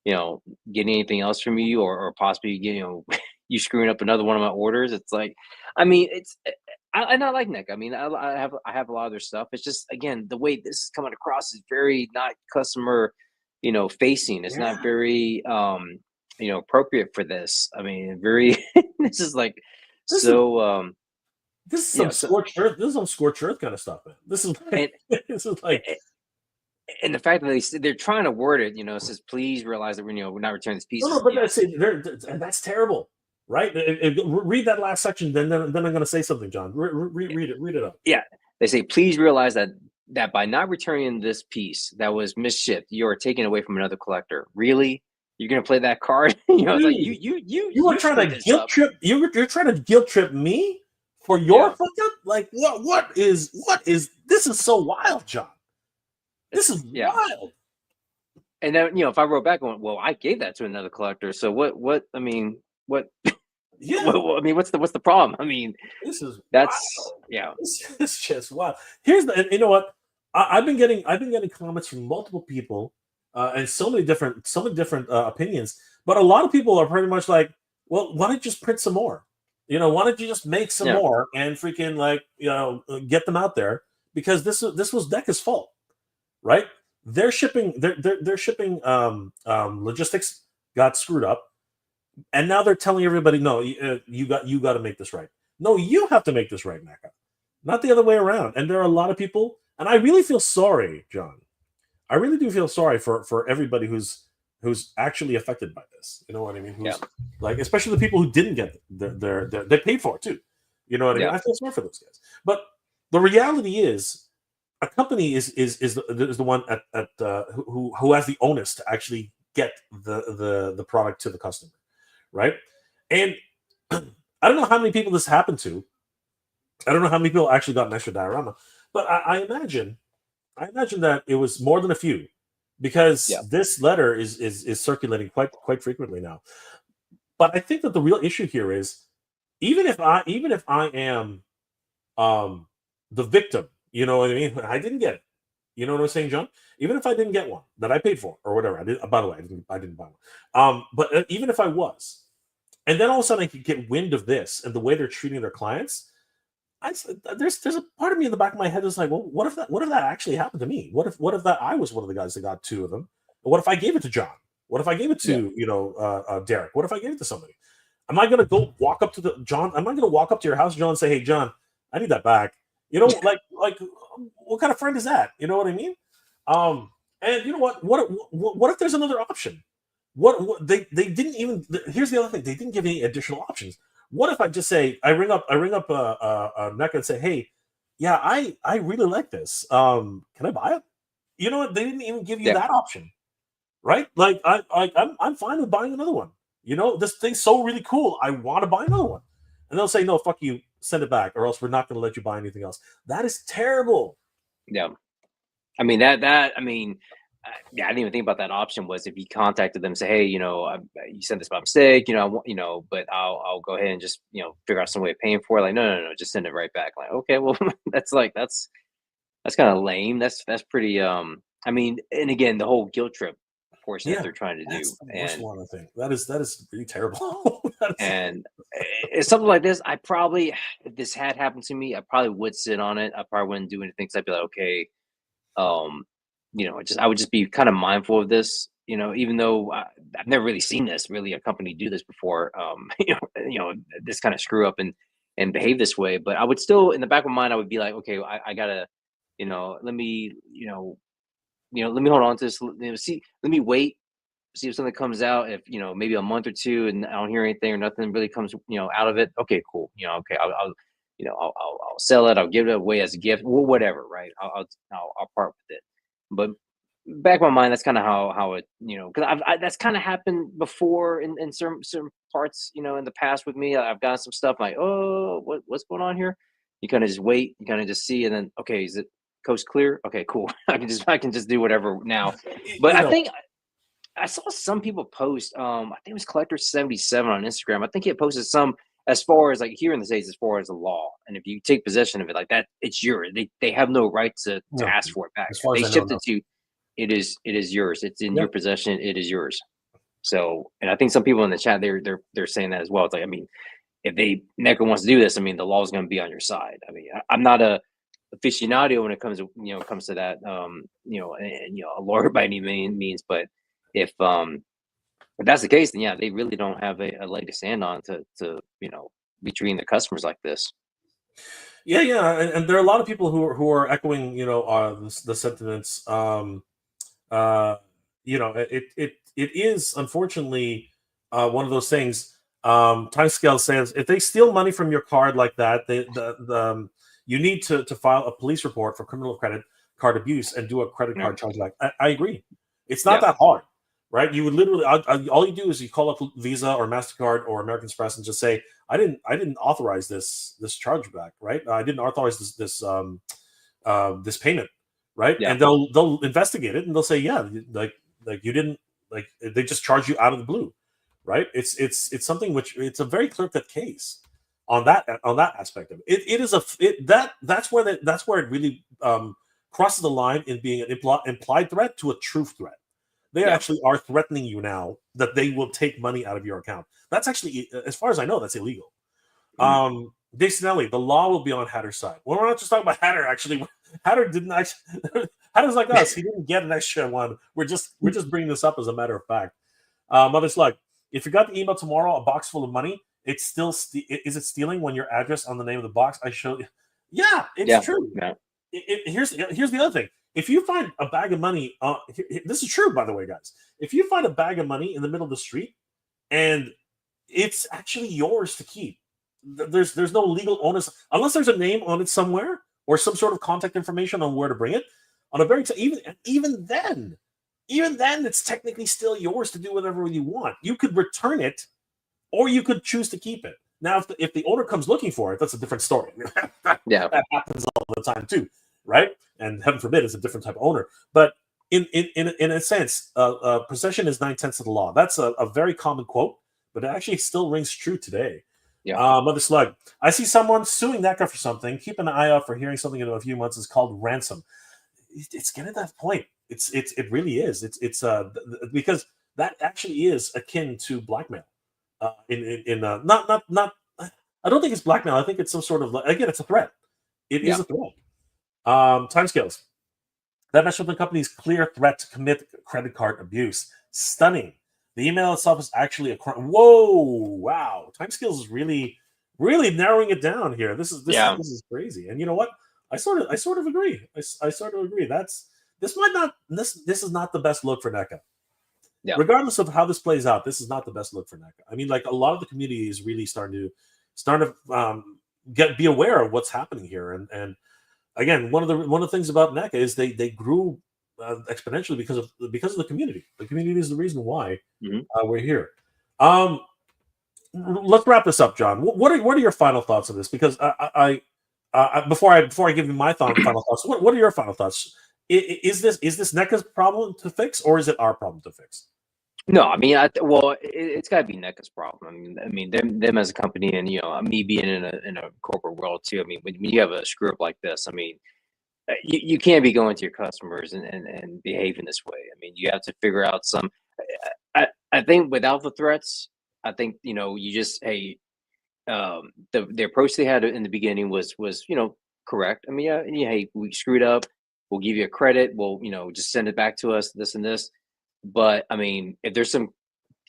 S4: getting anything else from you, or possibly you screwing up another one of my orders. It's like, I mean, I like Nick. I mean, I have a lot of their stuff. It's just, again, the way this is coming across is very not customer facing. It's not very appropriate for this. I mean, very this is like this is
S1: some scorched earth. This is some scorched earth kind of stuff, man. This is like
S4: and the fact that they're trying to word it, it says, please realize that we're not returning this piece.
S1: No, but that's terrible, right? Read that last section, then I'm going to say something, John. Read it up.
S4: Yeah, they say, please realize that by not returning this piece that was misshipped, you are taking away from another collector. Really, you're going to play that card? It's like you are trying to
S1: guilt trip. You're trying to guilt trip me for your fuck up. Like what is this is so wild, John. This is wild.
S4: And then, if I wrote back going, well, I gave that to another collector. So what, I mean, what, what's the problem? I mean,
S1: wild. It's just wild. Here's you know what? I've been getting comments from multiple people and so many different opinions, but a lot of people are pretty much like, well, why don't you just print some more? Why don't you just make some more and freaking get them out there? Because this was DECA's fault. Right, their shipping logistics got screwed up, and now they're telling everybody, no, you got to make this right. No, you have to make this right, NECA, not the other way around. And there are a lot of people, and I really feel sorry, John. I really do feel sorry for everybody who's actually affected by this. You know what I mean? Like, especially the people who didn't get they paid for it too. You know what I mean? I feel sorry for those guys. But the reality is, a company is the one who has the onus to actually get the product to the customer, right? And I don't know how many people this happened to. I don't know how many people actually got an extra diorama, but I imagine that it was more than a few, because this letter is circulating quite frequently now. But I think that the real issue here is, even if I am the victim. You know what I mean? I didn't get it. You know what I'm saying, John? Even if I didn't get one that I paid for or whatever, I did. By the way, I didn't buy one. But even if I was, and then all of a sudden I could get wind of this and the way they're treating their clients, there's a part of me in the back of my head that's like, well, what if that actually happened to me? What if that I was one of the guys that got two of them? What if I gave it to John? What if I gave it to Derek? What if I gave it to somebody? Am I going to go walk up to John? Am I going to walk up to your house, John, and say, hey, John, I need that back? You know, like what kind of friend is that? You know what I mean? And you know what if there's another option? What they didn't even. Here's the other thing: they didn't give any additional options. What if I just say I ring up NECA and say, hey, yeah, I really like this. Can I buy it? You know what? They didn't even give you that option, right? Like I'm fine with buying another one. You know, this thing's so really cool. I want to buy another one, and they'll say, no, fuck you, send it back, or else we're not going to let you buy anything else. That is terrible.
S4: Yeah. I mean, yeah, I didn't even think about that option. Was if you contacted them, and say, hey, you know, you sent this by mistake, you know, but I'll go ahead and just, you know, figure out some way of paying for it. Like, no, just send it right back. Like, okay, well, that's kind of lame. That's pretty. I mean, and again, the whole guilt trip portion that they're trying to do,
S1: and one thing that is really terrible.
S4: And it's something like this. I probably, if this had happened to me, I probably would sit on it. I probably wouldn't do anything. Cause I'd be like, okay, you know, I would just be kind of mindful of this, you know, even though I've never really seen a company do this before, you know, this kind of screw up and behave this way. But I would still, in the back of my mind, I would be like, okay, I gotta, you know, let me hold on to this. You know, let me wait, see if something comes out. If, you know, maybe a month or two, and I don't hear anything or nothing really comes, you know, out of it. Okay, cool. You know, okay, I'll sell it. I'll give it away as a gift, whatever. Right? I'll part with it. But back in my mind, that's kind of how it, you know, because that's kind of happened before in certain parts, you know, in the past with me. I've gotten some stuff like, oh, what's going on here? You kind of just wait, you kind of just see, and then, okay, is it coast clear? Okay, cool. I can just do whatever now. But I think I saw some people post. I think it was Collector77 on Instagram. I think he had posted some, as far as like here in the States, as far as the law, and if you take possession of it like that, it's yours. They have no right to ask for it back. They shipped it to you. It is yours. It's in your possession. It is yours. So, and I think some people in the chat, they're saying that as well. It's like, I mean, if NECA wants to do this, I mean, the law is going to be on your side. I mean, I'm not a aficionado when it comes to, you know, that, you know, and you know, a lawyer by any means, but if that's the case, then yeah, they really don't have a leg to stand on to you know, be treating their customers like this.
S1: Yeah, and there are a lot of people who are echoing, you know, the sentiments. You know, it is unfortunately one of those things. Timescale says if they steal money from your card like that, you need to file a police report for criminal credit card abuse and do a credit card chargeback. I agree. It's not that hard. Right, you would literally all you do is you call up Visa or MasterCard or American Express and just say, I didn't authorize this chargeback, right? I didn't authorize this payment, right? And they'll investigate it and they'll say, yeah, like you didn't, like they just charge you out of the blue, right? It's something which it's a very clear-cut case on that aspect of it. That's where it really crosses the line in being an implied threat to a true threat. They actually are threatening you now that they will take money out of your account. That's actually, as far as I know, that's illegal. Dave Sinelli, the law will be on Hatter's side. Well, we're not just talking about Hatter. Actually, Hatter didn't actually. Hatter's like us. He didn't get an extra one. We're just bringing this up as a matter of fact. Mother Slug, if you got the email tomorrow, a box full of money, it's still is it stealing when your address on the name of the box? I showed you. Yeah, it's true. Yeah. Here's the other thing. If you find a bag of money, this is true, by the way, guys. If you find a bag of money in the middle of the street and it's actually yours to keep, there's no legal onus unless there's a name on it somewhere or some sort of contact information on where to bring it. On a very even then, it's technically still yours to do whatever you want. You could return it, or you could choose to keep it. Now, if the owner comes looking for it, that's a different story. That happens all the time too. Right, and heaven forbid, it's a different type of owner. But in a sense, possession is 9/10 of the law. That's a very common quote, but it actually still rings true today. Mother Slug, I see someone suing NECA for something. Keep an eye out for hearing something in a few months. It's called ransom. It's getting to that point. It really is. It's because that actually is akin to blackmail. Not. I don't think it's blackmail. I think it's some sort of, again, it's a threat. It is a threat. Timescales. That meshed with the company's clear threat to commit credit card abuse. Stunning. The email itself is actually a crime. Whoa! Wow. Timescales is really, really narrowing it down here. This is crazy. And you know what? I sort of agree. I sort of agree. This is not the best look for NECA.
S4: Yeah.
S1: Regardless of how this plays out, this is not the best look for NECA. I mean, like a lot of the community is really starting to be aware of what's happening here. And again, one of the things about NECA is they grew exponentially because of the community. The community is the reason why we're here. Let's wrap this up, John. What are your final thoughts on this? Because before I give you my final thoughts, what are your final thoughts? Is this NECA's problem to fix, or is it our problem to fix?
S4: No, I mean, it's got to be NECA's problem. I mean, them as a company, and me being in a corporate world too. I mean, when you have a screw up like this, I mean, you can't be going to your customers and behaving this way. I mean, you have to figure out some. I think without the threats, I think you just the approach they had in the beginning was correct. I mean, hey, we screwed up. We'll give you a credit. We'll just send it back to us. This and this. But I mean, if there's some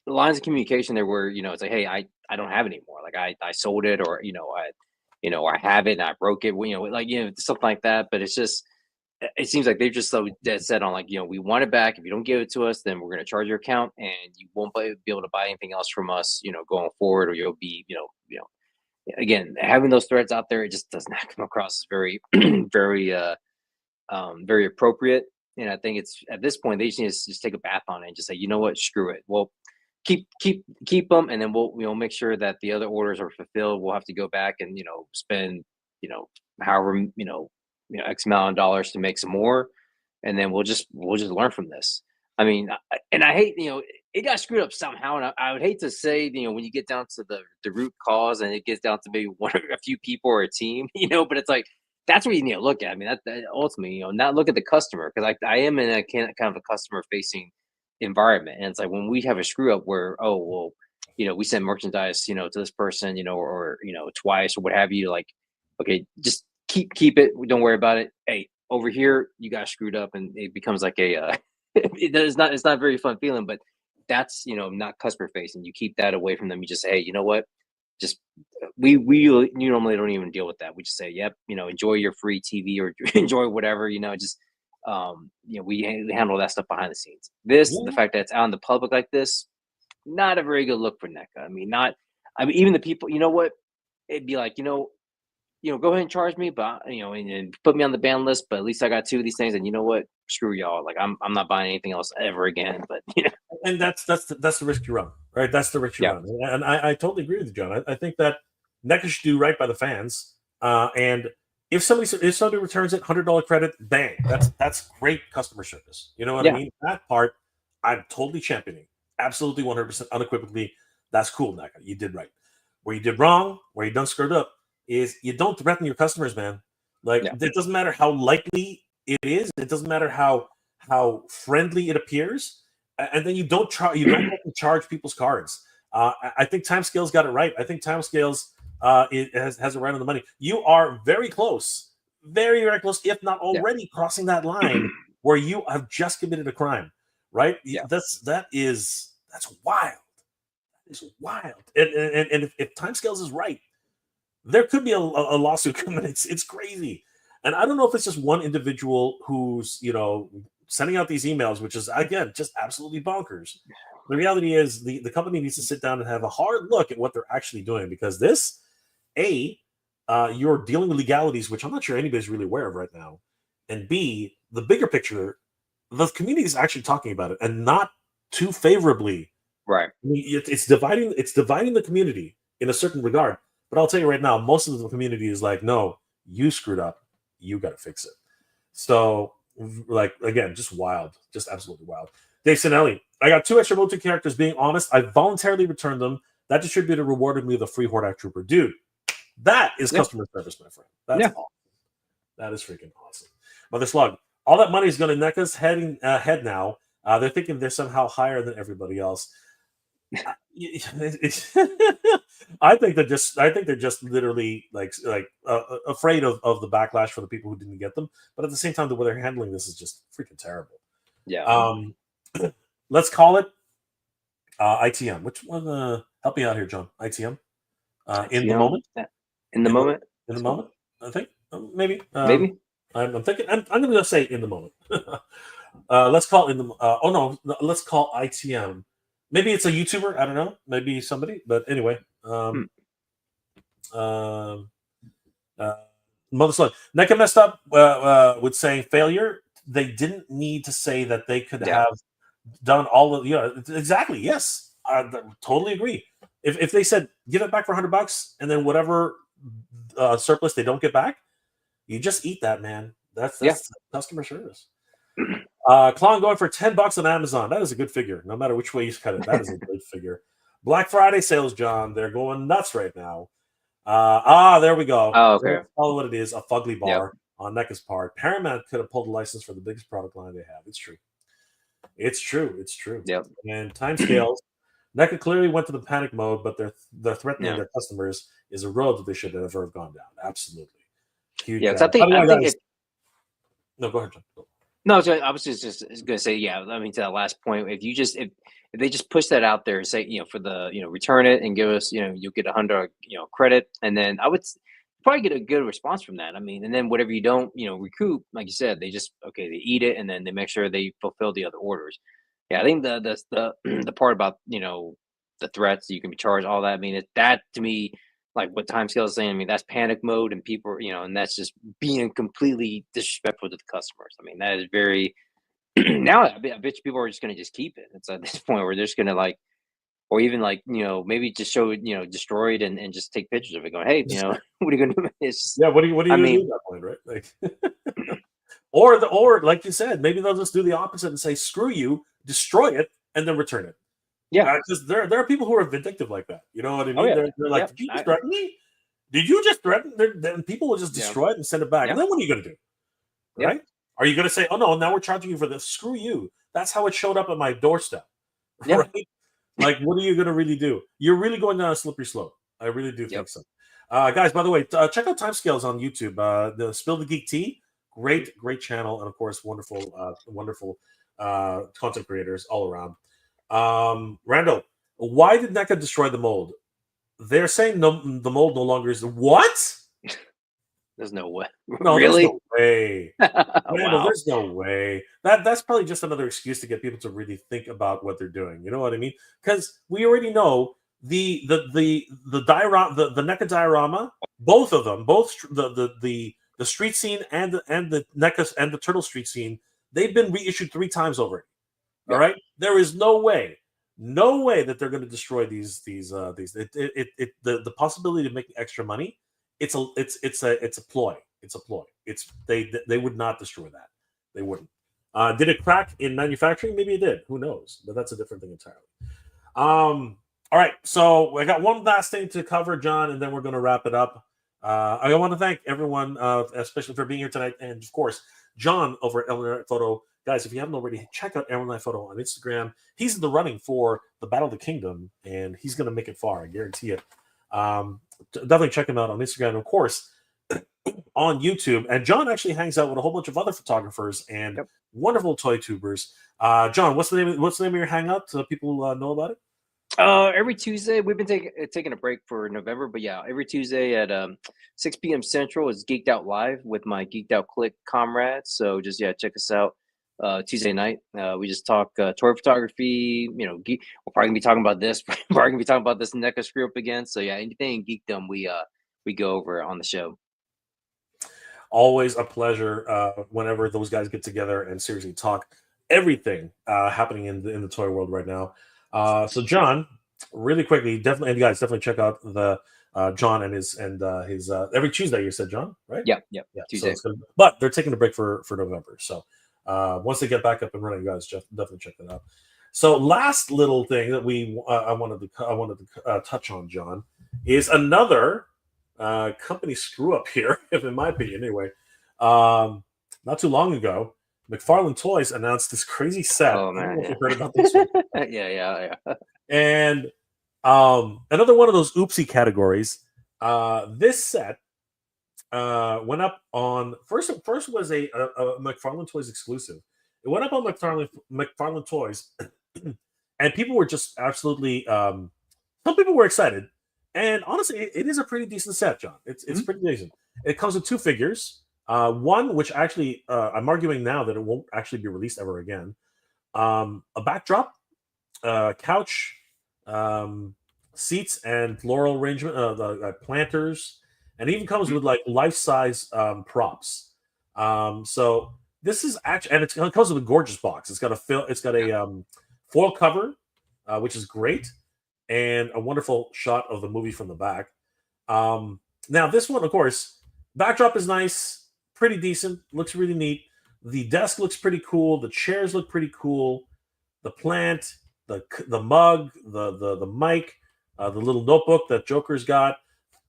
S4: lines of communication there where it's like, hey, I don't have it anymore. Like I sold it, or I have it and I broke it. Something like that. But it's just, it seems like they're just so dead set on like, we want it back. If you don't give it to us, then we're going to charge your account, and you won't be able to buy anything else from us, going forward, or you'll be, again, having those threats out there, it just does not come across as very, very, very appropriate. And I think it's at this point they just need to just take a bath on it and just say, you know what, screw it. Well, keep them, and then we'll make sure that the other orders are fulfilled. We'll have to go back and spend however X amount of dollars to make some more, and then we'll just learn from this. I mean, I hate it got screwed up somehow, and I would hate to say when you get down to the root cause and it gets down to maybe a few people or a team, but it's like. That's what you need to look at. I mean, that ultimately, not look at the customer, because I am in a kind of a customer-facing environment, and it's like when we have a screw up where, oh well, we send merchandise, to this person, or twice or what have you. Like, okay, just keep it. Don't worry about it. Hey, over here, you got screwed up, and it becomes like a. It's not a very fun feeling, but that's not customer-facing. You keep that away from them. You just say, hey, you know what? Just we normally don't even deal with that. We just say, yep, enjoy your free TV or enjoy whatever, just we handle that stuff behind the scenes. The fact that it's out in the public like this, not a very good look for NECA. I mean even the people, it'd be like, go ahead and charge me, but and put me on the ban list, but at least I got 2 of these things, and you know what, screw y'all. Like I'm not buying anything else ever again. But
S1: and that's the risk you run, right? That's the risk you run, and I totally agree with you, John. I think that NECA should do right by the fans, and if somebody returns it, $100 credit, bang, that's great customer service. You know what I mean? That part I'm totally championing, absolutely 100% unequivocally. That's cool, NECA. You did right. Where you did wrong, where you done screwed up, is you don't threaten your customers, man. Like it doesn't matter how likely it is. It doesn't matter how friendly it appears, and then you don't charge people's cards. I think Timescales got it right. I think Timescales has it right on the money. You are very close, very, very close, if not already crossing that line where you have just committed a crime, right? Yeah. That's wild. It's wild. And if Timescales is right, there could be a lawsuit coming. It's crazy. And I don't know if it's just one individual who's, sending out these emails, which is, again, just absolutely bonkers. The reality is the company needs to sit down and have a hard look at what they're actually doing, because this, you're dealing with legalities, which I'm not sure anybody's really aware of right now. And B, the bigger picture, the community is actually talking about it, and not too favorably.
S4: Right.
S1: I mean, it's dividing the community in a certain regard. But I'll tell you right now, most of the community is like, no, you screwed up. You got to fix it. So, like, again, just wild. Just absolutely wild. Dave Sinelli, I got 2 extra Motu characters. Being honest, I voluntarily returned them. That distributor rewarded me with a free Hordak Trooper. Dude, that is customer service, my friend. That's awesome. That is freaking awesome. Mother Slug, all that money is going to NECA's head now. They're thinking they're somehow higher than everybody else. I think they're just literally like afraid of the backlash for the people who didn't get them. But at the same time, the way they're handling this is just freaking terrible.
S4: Yeah.
S1: Let's call it ITM. Which one? Help me out here, John. ITM. In the moment.
S4: In the moment.
S1: In the moment. I think. Maybe.
S4: Maybe.
S1: I'm thinking. I'm going to say in the moment. Let's call in the. Oh no, let's call ITM. Maybe it's a YouTuber. I don't know. Maybe somebody. But anyway. Mother Slug. NECA messed up with saying failure. They didn't need to say that they could have done all of exactly. Yes, I totally agree. If they said give it back for $100 and then whatever surplus they don't get back, you just eat that, man. That's customer service. Clown going for $10 on Amazon. That is a good figure. No matter which way you cut it, that is a good figure. Black Friday sales, John. They're going nuts right now. There we go.
S4: Oh, okay.
S1: That's all what it is. A fugly bar on NECA's part. Paramount could have pulled a license for the biggest product line they have. It's true. It's true. It's true.
S4: Yep.
S1: And timescales. NECA clearly went to the panic mode, but they're threatening their customers is a road that they should never have gone down. Absolutely. Huge.
S4: Yeah, I think
S1: no, go ahead, John.
S4: No, so I was just going to say, I mean, to that last point, if they just push that out there and say, for the, return it and give us, you'll get $100, credit. And then I would probably get a good response from that. I mean, and then whatever you don't, recoup, like you said, they just, they eat it and then they make sure they fulfill the other orders. Yeah. I think the part about, the threats, you can be charged, all that. I mean, that to me, like what timescale is saying, I mean, that's panic mode and people, and that's just being completely disrespectful to the customers. I mean, that is very, now I bet you people are just going to just keep it. It's at this point where they're just going to or even maybe just show it, destroy it and just take pictures of it going, hey, what are you going to do? It's,
S1: what are you going to do at that point, right? Like, or like you said, maybe they'll just do the opposite and say, screw you, destroy it, and then return it. Yeah, because there are people who are vindictive like that. You know what I mean? They're like, did you just threaten me? Did you just threaten? Then people will just destroy it and send it back. And then what are you going to do? Right? Are you going to say, oh, no, now we're charging you for this? Screw you. That's how it showed up at my doorstep. Right? Like, what are you going to really do? You're really going down a slippery slope. I really do think so. Guys, by the way, check out Timescales on YouTube. The Spill the Geek Tea, great channel. And, of course, wonderful content creators all around. Randall, why did NECA destroy the mold? They're saying the mold no longer is what?
S4: There's no way.
S1: No,
S4: really?
S1: There's no way. Randall,
S4: Wow.
S1: There's no way. That's probably just another excuse to get people to really think about what they're doing. You know what I mean? Because we already know the NECA diorama, both of them, both the street scene and the NECA and the Turtle Street scene, they've been reissued 3 times already. All right, there is no way that they're going to destroy these. The possibility of making extra money. It's a ploy. It's a ploy. They would not destroy that. They wouldn't. Did it crack in manufacturing? Maybe it did. Who knows? But that's a different thing entirely. All right. So I got one last thing to cover, John, and then we're going to wrap it up. I want to thank everyone, especially for being here tonight, and of course, John over at Illinois Photo. Guys, if you haven't already, check out Illinois Photo on Instagram. He's in the running for the Battle of the Kingdom, and he's going to make it far. I guarantee it. Definitely check him out on Instagram, and of course, on YouTube. And John actually hangs out with a whole bunch of other photographers and wonderful toy tubers. John, what's the name of your hangout so people know about it?
S4: Every Tuesday. We've been taking a break for November, but every Tuesday at 6 p.m. Central is Geeked Out Live with my Geeked Out Click comrades. So just check us out Tuesday night. We just talk toy photography. We're probably gonna be talking about this. We're probably gonna be talking about this NECA screw up again. So anything in geekdom we go over on the show.
S1: Always a pleasure whenever those guys get together and seriously talk everything happening in the toy world right now. So John, really quickly, definitely check out the John and his every Tuesday. You said, John, right?
S4: Yeah. Tuesday.
S1: So but they're taking a break for November. So once they get back up and running, guys, definitely check that out. So last little thing that I wanted to touch on, John, is another company screw up here, if in my opinion, anyway. Not too long ago, McFarlane Toys announced this crazy set.
S4: Oh man,
S1: you've heard about this one.
S4: yeah.
S1: And another one of those oopsie categories. This set went up on first was a McFarlane Toys exclusive. It went up on McFarlane Toys, and people were just absolutely. Some people were excited, and honestly, it is a pretty decent set, John. It's pretty decent. It comes with 2 figures. One, which actually I'm arguing now that it won't actually be released ever again. A backdrop, couch, seats, and floral arrangement, the planters, and it even comes with like life-size props. So this is actually, and it comes with a gorgeous box. It's got a foil cover, which is great, and a wonderful shot of the movie from the back. Now this one, of course, backdrop is nice, pretty decent, looks really neat. The desk looks pretty cool. The chairs look pretty cool. The plant, the mug, the mic, the little notebook that Joker's got.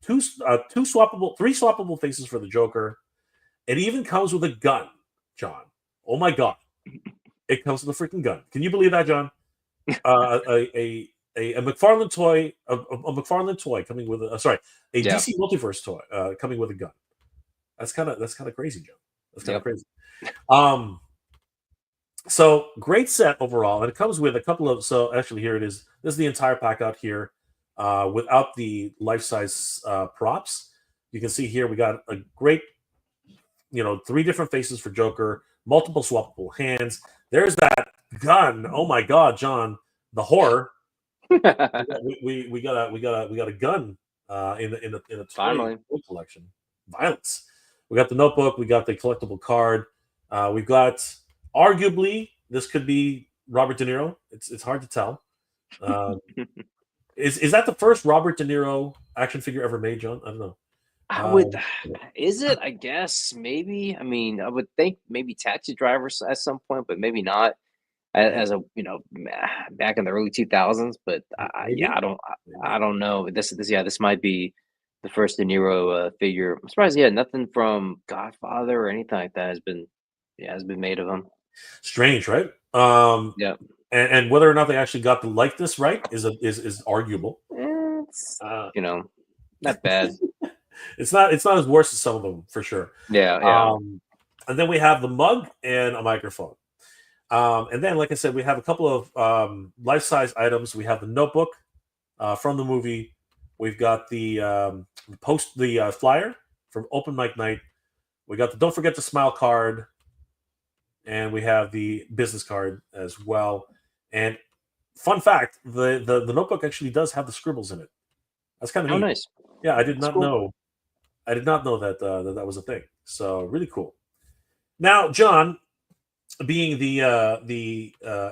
S1: Three swappable faces for the Joker. It even comes with a gun, John. Oh my god! It comes with a freaking gun. Can you believe that, John? A McFarlane toy, a McFarlane toy coming with a DC Multiverse toy coming with a gun. That's kind of crazy, John. That's kind of crazy. So great set overall, and it comes with a couple of. So actually, here it is. This is the entire pack out here, without the life-size props. You can see here we got a great, 3 different faces for Joker, multiple swappable hands. There's that gun. Oh my God, John, the horror. we got a gun in a toy collection. Violence. We got the notebook. We got the collectible card. We've got, arguably, this could be Robert De Niro. It's hard to tell. Is that the first Robert De Niro action figure ever made, John? I don't know.
S4: Is it? I guess maybe. I mean, I would think maybe Taxi Drivers at some point, but maybe not as a back in the early 2000s. But I don't know. This might be the first De Niro figure. I'm surprised. Yeah, nothing from Godfather or anything like that has been made of him.
S1: Strange, right?
S4: Yeah.
S1: And whether or not they actually got the likeness right is arguable.
S4: It's not bad.
S1: It's not as worse as some of them, for sure.
S4: Yeah.
S1: And then we have the mug and a microphone. And then, like I said, we have a couple of life-size items. We have the notebook from the movie. We've got the flyer from Open Mic Night. We got the Don't Forget to Smile card. And we have the business card as well. And fun fact, the notebook actually does have the scribbles in it. That's kind of neat.
S4: Nice.
S1: Yeah, I did not know that that was a thing. So really cool. Now, John, being the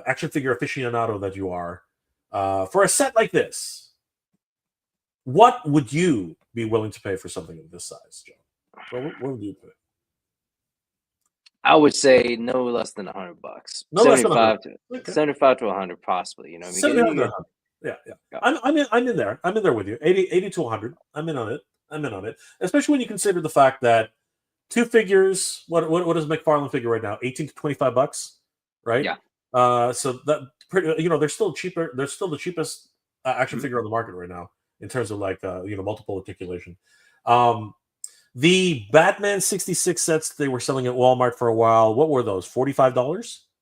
S1: action figure aficionado that you are, for a set like this, what would you be willing to pay for something of this size, John? What would you pay?
S4: I would say no less than $100.
S1: No less than
S4: 75 to 100, possibly. You know,
S1: 75 to 100. Yeah. I'm in there. I'm in there with you. 80 to 100. I'm in on it. Especially when you consider the fact that 2 figures. What is a McFarlane figure right now? $18 to $25, right?
S4: Yeah.
S1: So that they're still cheaper. They're still the cheapest action figure on the market right now in terms of multiple articulation. The Batman 66 sets they were selling at Walmart for a while. What were those? $45?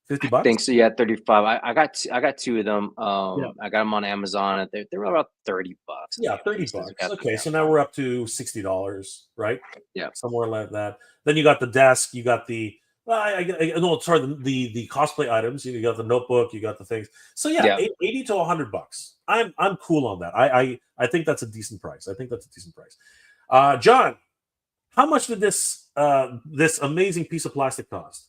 S1: $50?
S4: I think so. Yeah, 35. I got 2 of them. I got them on Amazon. They were about $30.
S1: Yeah, $30. Okay, so now we're up to $60, right?
S4: Yeah,
S1: somewhere like that. Then you got the desk. You got the the cosplay items. You got the notebook. You got the things. So yeah. $80 to $100. I'm cool on that. I think that's a decent price. John, how much did this amazing piece of plastic cost?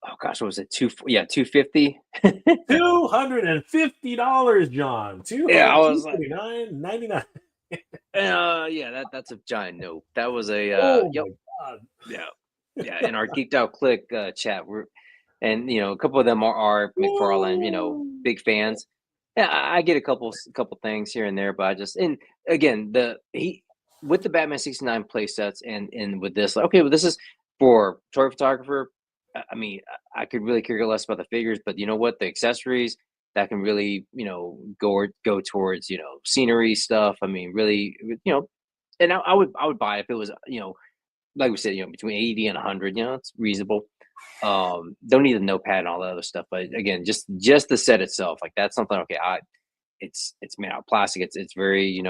S4: Oh gosh, what was it? $250.
S1: $250, John.
S4: I was
S1: like $99.99.
S4: That's a giant nope. That was a
S1: my God.
S4: Yeah. In our Geeked Out Click chat, a couple of them are McFarlane, big fans. Yeah, I get a couple things here and there, but with the Batman 69 play sets and with this, this is for toy photographer. I mean, I could really care less about the figures, but you know what? The accessories that can really, go towards, scenery stuff. I mean, really, and I would buy it if it was, like we said, between 80 and 100, it's reasonable. Don't need a notepad and all that other stuff, but again, just the set itself, like that's something. Okay, it's made out of plastic. It's very,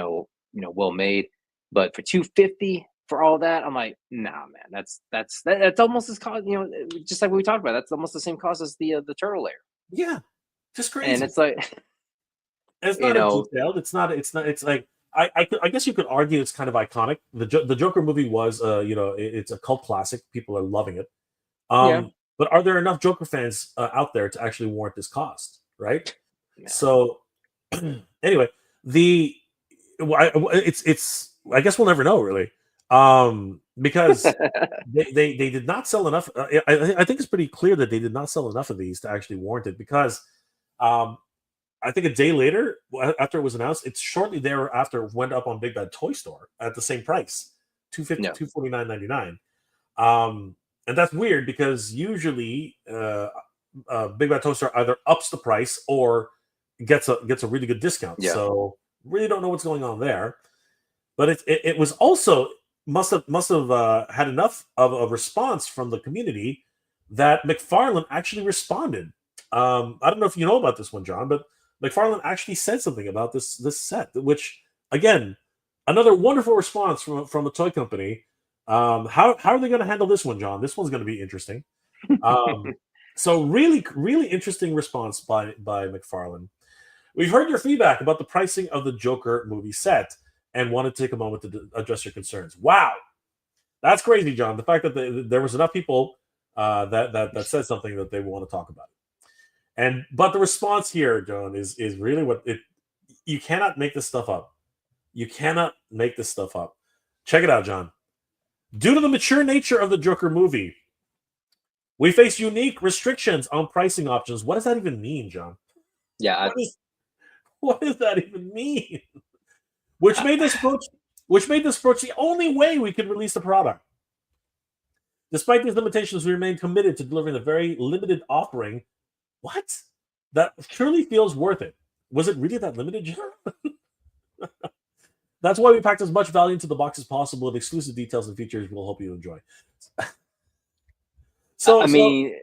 S4: well made. But for $250 for all that, I'm like, nah, man, that's almost as cost, just like we talked about. That's almost the same cost as the turtle layer.
S1: Yeah, just crazy.
S4: And it's like,
S1: and it's not as detailed. It's not. It's like I guess you could argue it's kind of iconic. The Joker movie was, it's a cult classic. People are loving it.
S4: Yeah.
S1: But are there enough Joker fans out there to actually warrant this cost? Right.
S4: Yeah.
S1: So anyway, it's I guess we'll never know really, because they did not sell enough. I think it's pretty clear that they did not sell enough of these to actually warrant it, because I think a day later, after it was announced, it's shortly thereafter went up on Big Bad Toy Store at the same price, $250, $249.99. And that's weird, because usually Big Bad Toy Store either ups the price or gets a really good discount.
S4: Yeah.
S1: So really don't know what's going on there. But it was also must have had enough of a response from the community that McFarlane actually responded. I don't know if you know about this one, John, but McFarlane actually said something about this set, which, again, another wonderful response from a toy company. How are they going to handle this one, John? This one's going to be interesting. So really, really interesting response by McFarlane. We've heard your feedback about the pricing of the Joker movie set and wanted to take a moment to address your concerns. Wow, that's crazy, John. The fact that there was enough people that said something that they want to talk about it. But the response here, John, is really you cannot make this stuff up. You cannot make this stuff up. Check it out, John. Due to the mature nature of the Joker movie, we face unique restrictions on pricing options. What does that even mean, John?
S4: Yeah.
S1: What does that even mean? Which made this approach the only way we could release the product. Despite these limitations, we remain committed to delivering a very limited offering. What? That truly feels worth it. Was it really that limited, John? That's why we packed as much value into the box as possible with exclusive details and features we'll hope you enjoy.
S4: I mean,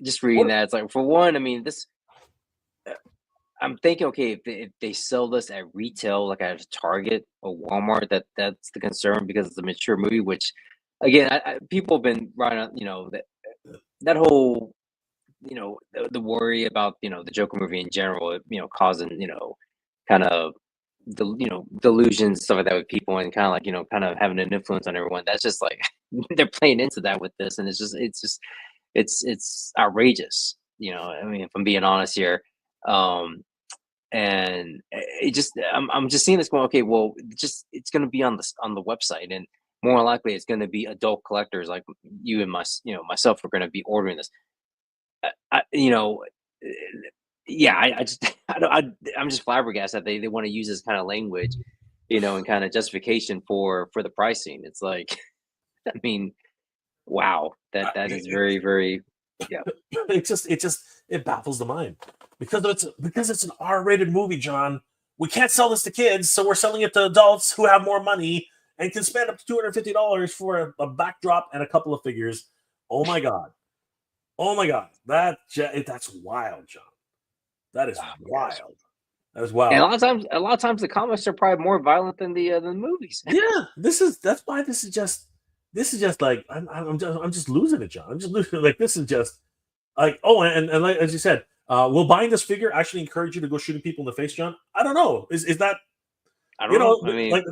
S4: just reading that, it's like, for one, I mean, this. I'm thinking, okay, if they sell this at retail, like at a Target or Walmart, that's the concern, because it's a mature movie. Which, again, people have been right on, that whole, the worry about the Joker movie in general, causing kind of delusions, stuff like that with people, and kind of like kind of having an influence on everyone. That's just like they're playing into that with this, and it's outrageous. I mean, if I'm being honest here. And it just I'm just seeing this going, okay, well, it's going to be on the website, and more likely it's going to be adult collectors like you and myself are going to be ordering this. I'm just flabbergasted that they want to use this kind of language, and kind of justification for the pricing. It's like, I mean, wow, that is very, very, yeah.
S1: It baffles the mind, because it's an R-rated movie, John. We can't sell this to kids, so we're selling it to adults who have more money and can spend up to $250 for a backdrop and a couple of figures. Oh my god, that's wild, John. That is wild. That is wild.
S4: And a lot of times the comics are probably more violent than the movies.
S1: Yeah, that's why this is just like I'm just losing it, John. I'm just losing it. Like, this is just like, and like, as you said, will buying this figure actually encourage you to go shooting people in the face, John? I don't know. Is that,
S4: I don't know. I mean,
S1: like,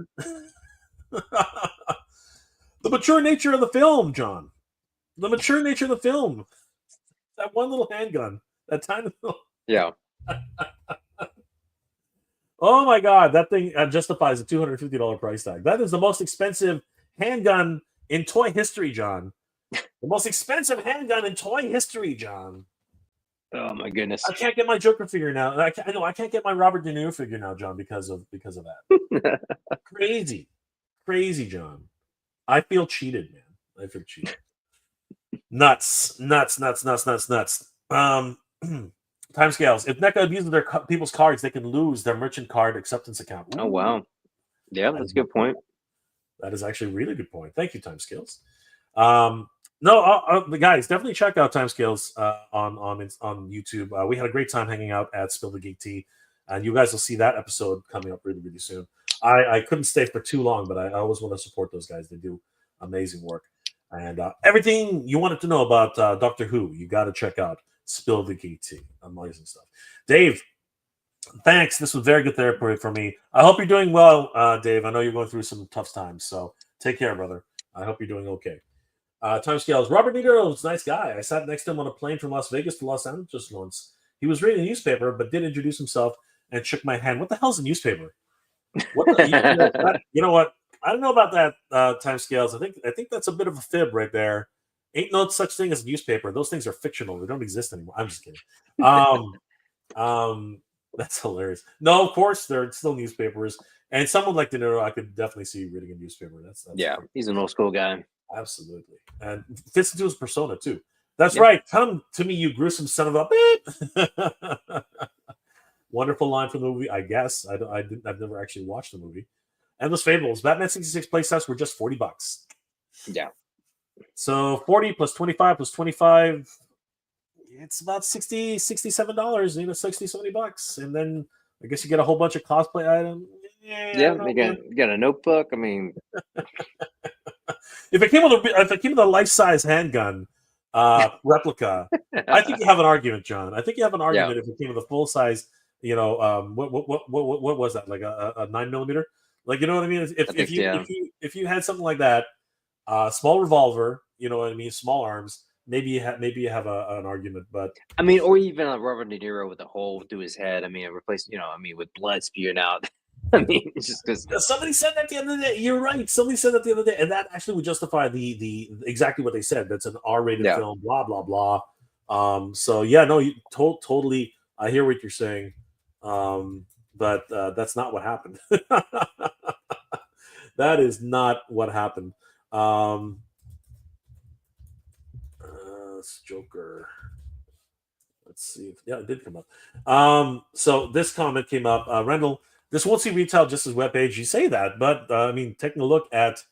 S1: the mature nature of the film, John. The mature nature of the film. That one little handgun. That tiny little.
S4: Yeah.
S1: Oh my god, that thing justifies a $250 price tag. That is the most expensive handgun in toy history, John. The most expensive handgun in toy history, John.
S4: Oh my goodness!
S1: I can't get my Joker figure now. I can't get my Robert De Niro figure now, John, because of that. Crazy, John. I feel cheated, man. I feel cheated. Nuts. Timescales. If NECA abuses their people's cards, they can lose their merchant card acceptance account. Ooh.
S4: Oh wow! Yeah, that's a good point.
S1: That is actually a really good point. Thank you, Timescales. The guys, definitely check out Timescales on YouTube. We had a great time hanging out at Spill the Geek Tea, and you guys will see that episode coming up really, really soon. I couldn't stay for too long, but I always want to support those guys. They do amazing work. And everything you wanted to know about Doctor Who, you got to check out Spill the Geek. Amazing stuff. Dave, thanks. This was very good therapy for me. I hope you're doing well, Dave. I know you're going through some tough times, so take care, brother. I hope you're doing okay. Timescales. Robert De Niro was a nice guy. I sat next to him on a plane from Las Vegas to Los Angeles once. He was reading a newspaper, but did introduce himself and shook my hand. What the hell's a newspaper? What the, you know what? I don't know about that, Timescales. I think that's a bit of a fib right there. Ain't no such thing as a newspaper. Those things are fictional. They don't exist anymore. I'm just kidding. That's hilarious. No, of course they're still newspapers. And someone like De Niro, I could definitely see reading a newspaper. That's
S4: yeah,
S1: great.
S4: He's an old school guy.
S1: Absolutely. And fits into his persona too. That's right. Come to me, you gruesome son of a beep. Wonderful line from the movie, I guess. I've never actually watched the movie. Endless Fables. Batman 66 playsets were just $40.
S4: Yeah.
S1: So 40 plus 25 plus 25, it's about $60, $67, 60, $70. And then I guess you get a whole bunch of cosplay items.
S4: Yeah, you got a notebook. I mean,
S1: if it came with a life-size handgun replica, I think you have an argument, John. I think you have an argument if it came with a full-size, what was that, like a 9mm? Like, you know what I mean? If you had something like that, small revolver, you know what I mean, small arms, maybe you have an argument. But
S4: I mean, or even a Robert De Niro with a hole through his head. I mean, with blood spewing out. I mean, it's just because
S1: somebody said that the other day. You're right. Somebody said that the other day, and that actually would justify the exactly what they said. That's an R-rated film. Blah blah blah. So yeah, no, you totally. I hear what you're saying, but that's not what happened. That is not what happened. Joker. Let's see. It did come up. So this comment came up. Rendell. This won't see retail just as webpage. You say that, but I mean, taking a look at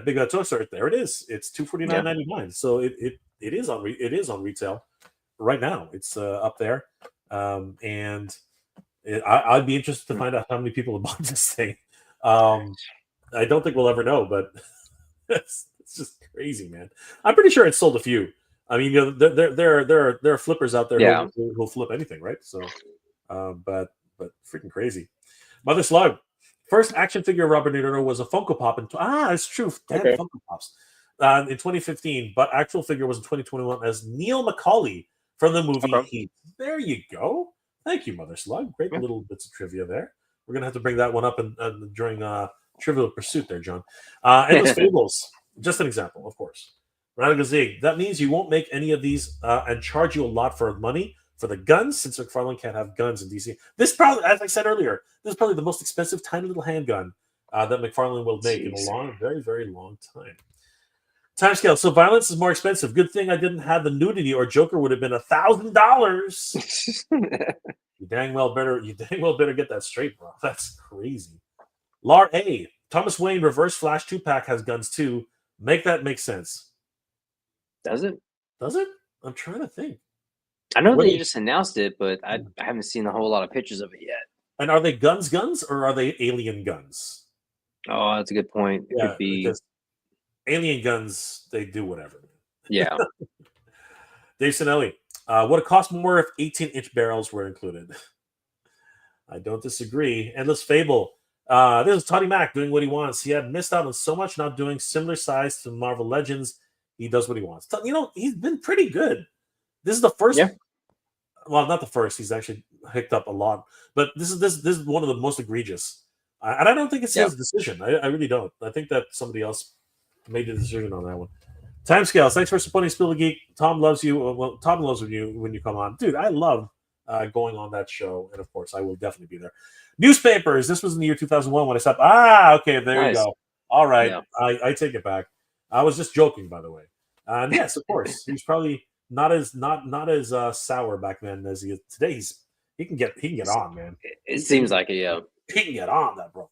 S1: Big Bad Toy Store, there it is. It's $249.99. So it is on retail right now. It's up there, and I'd be interested to find out how many people have bought this thing. I don't think we'll ever know, but it's just crazy, man. I'm pretty sure it's sold a few. I mean, there are flippers out there who'll flip anything, right? So, but freaking crazy. Mother Slug. First action figure of Robert De Niro was a Funko Pop. It's true. Damn Funko Pops. In 2015, but actual figure was in 2021 as Neil Macaulay from the movie Heat. There you go. Thank you, Mother Slug. Great little bits of trivia there. We're going to have to bring that one up during Trivial Pursuit there, John. Endless Fables. Just an example, of course. Radical Zig. That means you won't make any of these and charge you a lot for money for the guns, since McFarlane can't have guns in DC. This probably, as I said earlier, this is probably the most expensive tiny little handgun that McFarlane will make in a very, very long time. Timescale. So violence is more expensive. Good thing I didn't have the nudity, or Joker would have been $1,000. You dang well better get that straight, bro. That's crazy. Lar A. Thomas Wayne Reverse Flash 2-pack has guns too. Make that make sense.
S4: Does it?
S1: Does it? I'm trying to think.
S4: I know they just announced it, but I haven't seen a whole lot of pictures of it yet.
S1: And are they guns, or are they alien guns?
S4: Oh, that's a good point. It could be
S1: alien guns. They do whatever.
S4: Yeah.
S1: Dave Sinelli. Would it cost more if 18-inch barrels were included? I don't disagree. Endless Fable. This is Toddy Mac doing what he wants. He had missed out on so much not doing similar size to Marvel Legends. He does what he wants. He's been pretty good. This is the first. Yeah. Well, not the first. He's actually hicked up a lot, but this is one of the most egregious. And I don't think it's his decision. I really don't. I think that somebody else made the decision on that one. Timescales. Thanks for supporting Spill the Geek. Tom loves you. Well, Tom loves when you come on, dude. I love going on that show, and of course, I will definitely be there. Newspapers. This was in the year 2001 when I stopped. Okay, there you go. All right, yeah. I take it back. I was just joking, by the way. And yes, of course, he's probably not as sour back then as he is today. He can get on, man.
S4: It seems like it, yeah.
S1: He can get on that, bro.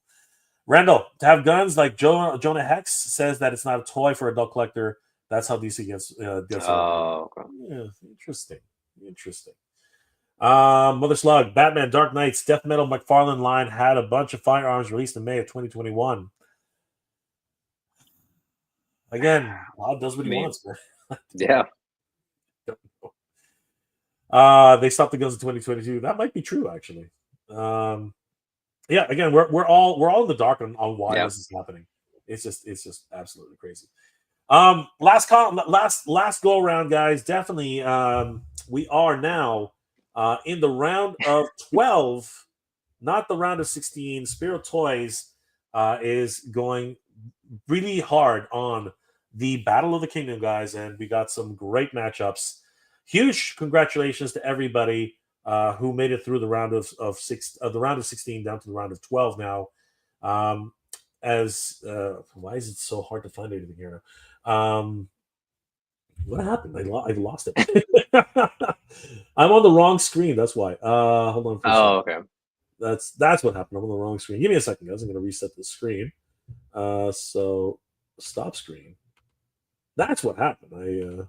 S1: Randall, to have guns like Jonah Hex says that it's not a toy for adult collector. That's how DC gets.
S4: Okay.
S1: Yeah, interesting. Mother Slug, Batman, Dark Knights, Death Metal McFarlane line had a bunch of firearms released in May of 2021. Again, God does what he wants, man.
S4: Yeah.
S1: They stopped the guns in 2022. That might be true, actually. Yeah, again, we're all in the dark on why this is happening. It's just absolutely crazy. Last go around, guys. Definitely, we are now in the round of 12, not the round of 16. Spiro Toys is going really hard on the Battle of the Kingdom, guys, and we got some great matchups. Huge congratulations to everybody who made it through the round of 16 down to the round of 12 now. Why is it so hard to find anything here? What happened? I lost it. I'm on the wrong screen. That's why. Hold on for a second.
S4: Okay.
S1: That's what happened. I'm on the wrong screen. Give me a second, guys. I'm going to reset the screen. So stop screen. That's what happened.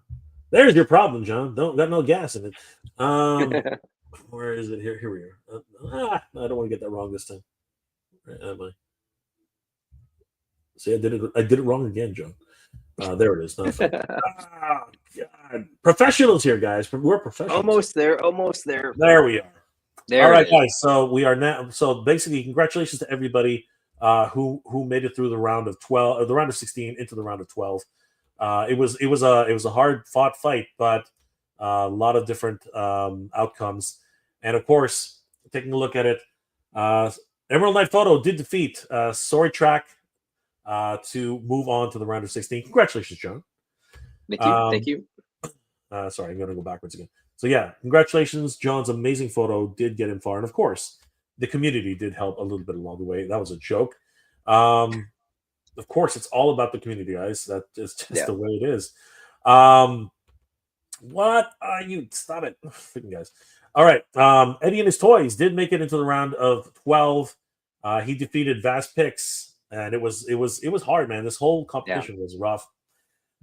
S1: There's your problem, John. Got no gas in it. Where is it? Here we are. I don't want to get that wrong this time. Where am I? See, I did it wrong again, John. There it is. Not fun. God. Professionals here, guys. We're professionals.
S4: Almost there.
S1: There we are.
S4: There
S1: all right, guys. So we are now. So basically, congratulations to everybody who made it through the round of 12, or the round of 16 into the round of 12. It was a hard fought fight, but a lot of different outcomes. And of course, taking a look at it, Emerald Knight Photo did defeat Sorry Track to move on to the round of 16. Congratulations, John.
S4: Thank you.
S1: Sorry, I'm going to go backwards again. So yeah, congratulations. John's amazing photo did get him far. And of course, the community did help a little bit along the way. That was a joke. Of course, it's all about the community, guys. That is just the way it is. What are you? Stop it. Freaking guys. All right. Eddie and his toys did make it into the round of 12. He defeated Vast Picks, and it was hard, man. This whole competition was rough.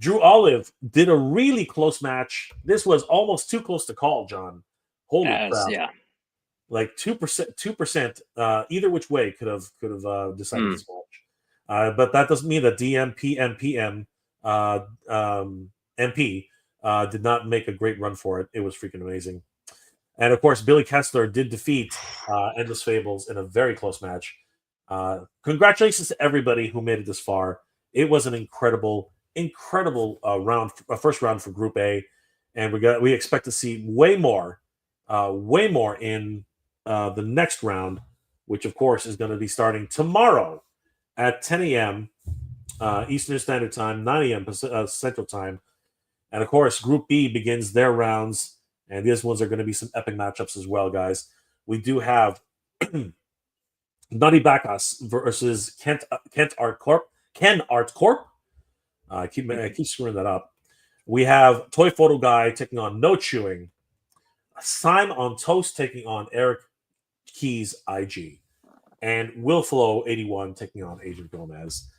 S1: Drew Olive did a really close match. This was almost too close to call, John. Holy crap!
S4: Yeah,
S1: like 2%. Either which way could have decided this match. But that doesn't mean that dtpmpmp MP did not make a great run for it. It was freaking amazing. And of course, Billy Kessler did defeat Endless Fables in a very close match. Congratulations to everybody who made it this far. It was an incredible round, first round for Group A, and we expect to see way more in the next round, which of course is going to be starting tomorrow at 10 a.m. Eastern Standard Time, 9 a.m. Central Time, and of course Group B begins their rounds, and these ones are going to be some epic matchups as well, guys. We do have Nutty Bacchus versus Ken Art Corp. I keep screwing that up. We have Toy Photo Guy taking on No Chewing. Simon on Toast taking on Eric Keys IG. And Willflow81 taking on Agent Gomez.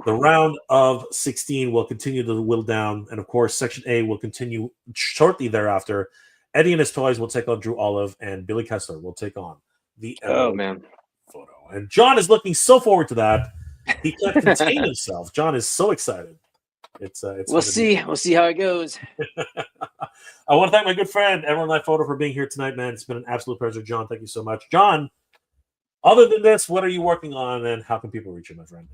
S1: The round of 16 will continue to whittle down. And of course, Section A will continue shortly thereafter. Eddie and his toys will take on Drew Olive, and Billy Kessler will take on the
S4: man
S1: Photo. And John is looking so forward to that. He can't contain himself. John is so excited.
S4: We'll see how it goes.
S1: I want to thank my good friend Emerald Knight Photo for being here tonight, man. It's been an absolute pleasure, John. Thank you so much, John. Other than this, what are you working on, and how can people reach you, my friend?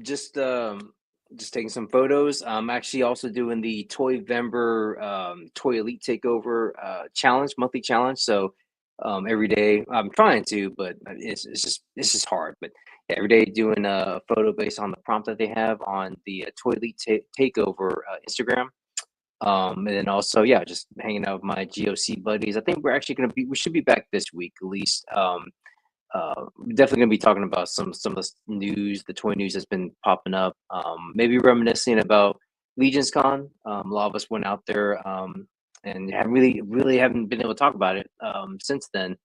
S4: Just taking some photos. I'm actually also doing the Toy-Vember Toy Elite Takeover challenge, monthly challenge. So every day I'm trying to, but it's just hard. But every day doing a photo based on the prompt that they have on the Toy Elite Takeover Instagram. And then also, just hanging out with my GOC buddies. I think we should be back this week at least. We're definitely gonna be talking about some of the news, the toy news that's been popping up. Maybe reminiscing about Legion's Con. A lot of us went out there and really haven't been able to talk about it since then.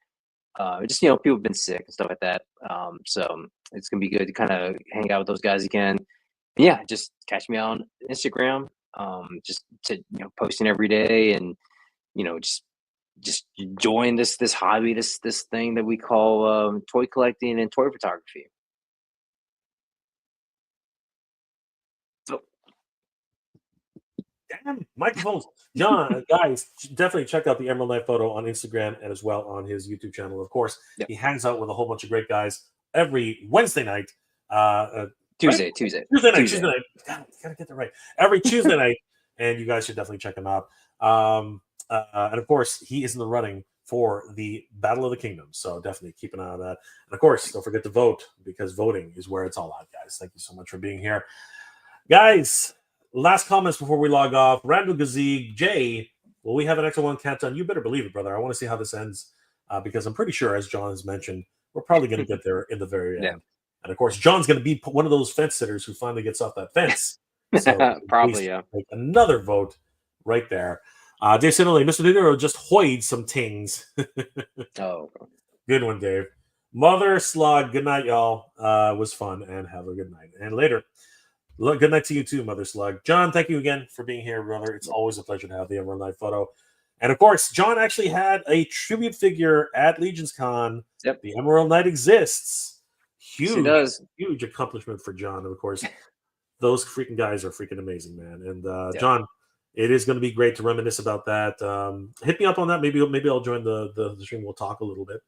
S4: Just people have been sick and stuff like that. So it's gonna be good to kind of hang out with those guys again. And yeah, just catch me on Instagram. Just to posting every day and just just join this hobby, this thing that we call toy collecting and toy photography. So
S1: Damn, microphones. John, guys, definitely check out the Emerald Knight Photo on Instagram and as well on his YouTube channel. Of course,
S4: Yep.
S1: he hangs out with a whole bunch of great guys every Wednesday night.
S4: Tuesday.
S1: Tuesday night. Gotta get that right. Every Tuesday night, and you guys should definitely check him out. And of course, he is in the running for the Battle of the Kingdom, so definitely keep an eye on that. And of course, don't forget to vote, because voting is where it's all at, guys. Thank you so much for being here, guys. Last comments before we log off. Randall Gazig, Jay, will we have an extra one countdown? You better believe it, brother. I want to see how this ends, because I'm pretty sure, as John has mentioned, we're probably going to get there in the very end.
S4: Yeah.
S1: And of course, John's going to be one of those fence sitters who finally gets off that fence. So
S4: probably, yeah.
S1: Like another vote right there. Dave Sinolay, Mr. Dinero just hoyed some tings.
S4: Oh,
S1: Good one, Dave. Mother Slug, good night, y'all. Was fun, and have a good night. And later. Good night to you too, Mother Slug. John, thank you again for being here, brother. It's always a pleasure to have the Emerald Knight Photo. And of course, John actually had a tribute figure at Legion's Con.
S4: Yep.
S1: The Emerald Knight exists. Huge,
S4: it does.
S1: Huge accomplishment for John. And of course, those freaking guys are freaking amazing, man. And
S4: Yeah.
S1: John, it is going to be great to reminisce about that. Hit me up on that. Maybe I'll join the stream. We'll talk a little bit,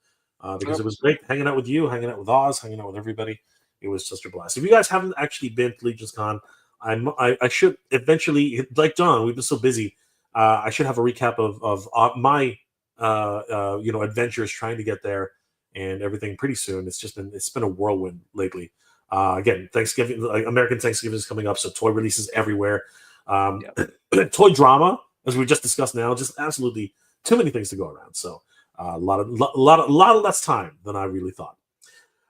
S1: because it was great hanging out with you, hanging out with Oz, hanging out with everybody. It was just a blast. If you guys haven't actually been to Legion's Con, I should eventually, like John, we've been so busy. I should have a recap of my adventures trying to get there and everything pretty soon. It's been a whirlwind lately. Again, Thanksgiving, American Thanksgiving is coming up, so toy releases everywhere. Toy drama, as we just discussed now, just absolutely too many things to go around. So a lot of less time than I really thought.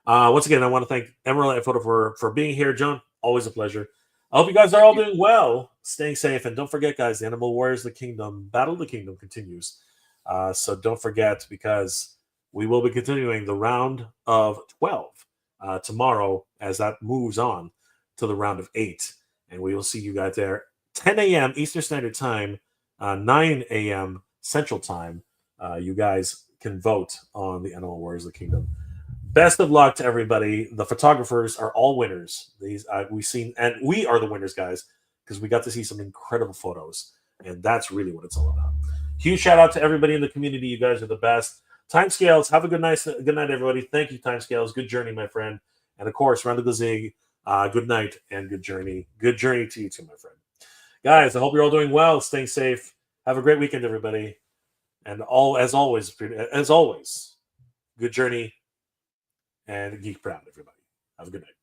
S1: Once again, I want to thank Emerald Knight Photo for being here. John, always a pleasure. I hope you guys are all doing well, staying safe, and don't forget, guys, the Animal Warriors of the Kingdom, Battle of the Kingdom continues. So don't forget, because we will be continuing the round of 12 tomorrow as that moves on to the round of 8. And we will see you guys there 10 a.m. Eastern Standard Time, 9 a.m. Central Time. You guys can vote on the Animal Warriors of the Kingdom. Best of luck to everybody. The photographers are all winners. We've seen, and we are the winners, guys, because we got to see some incredible photos, and that's really what it's all about. Huge shout out to everybody in the community. You guys are the best. Timescales, have a good night. Good night, everybody. Thank you, Timescales. Good journey, my friend. And of course, Randall Gazig, good night and good journey. Good journey to you too, my friend. Guys, I hope you're all doing well, staying safe. Have a great weekend, everybody. And as always, good journey. And geek proud, everybody. Have a good night.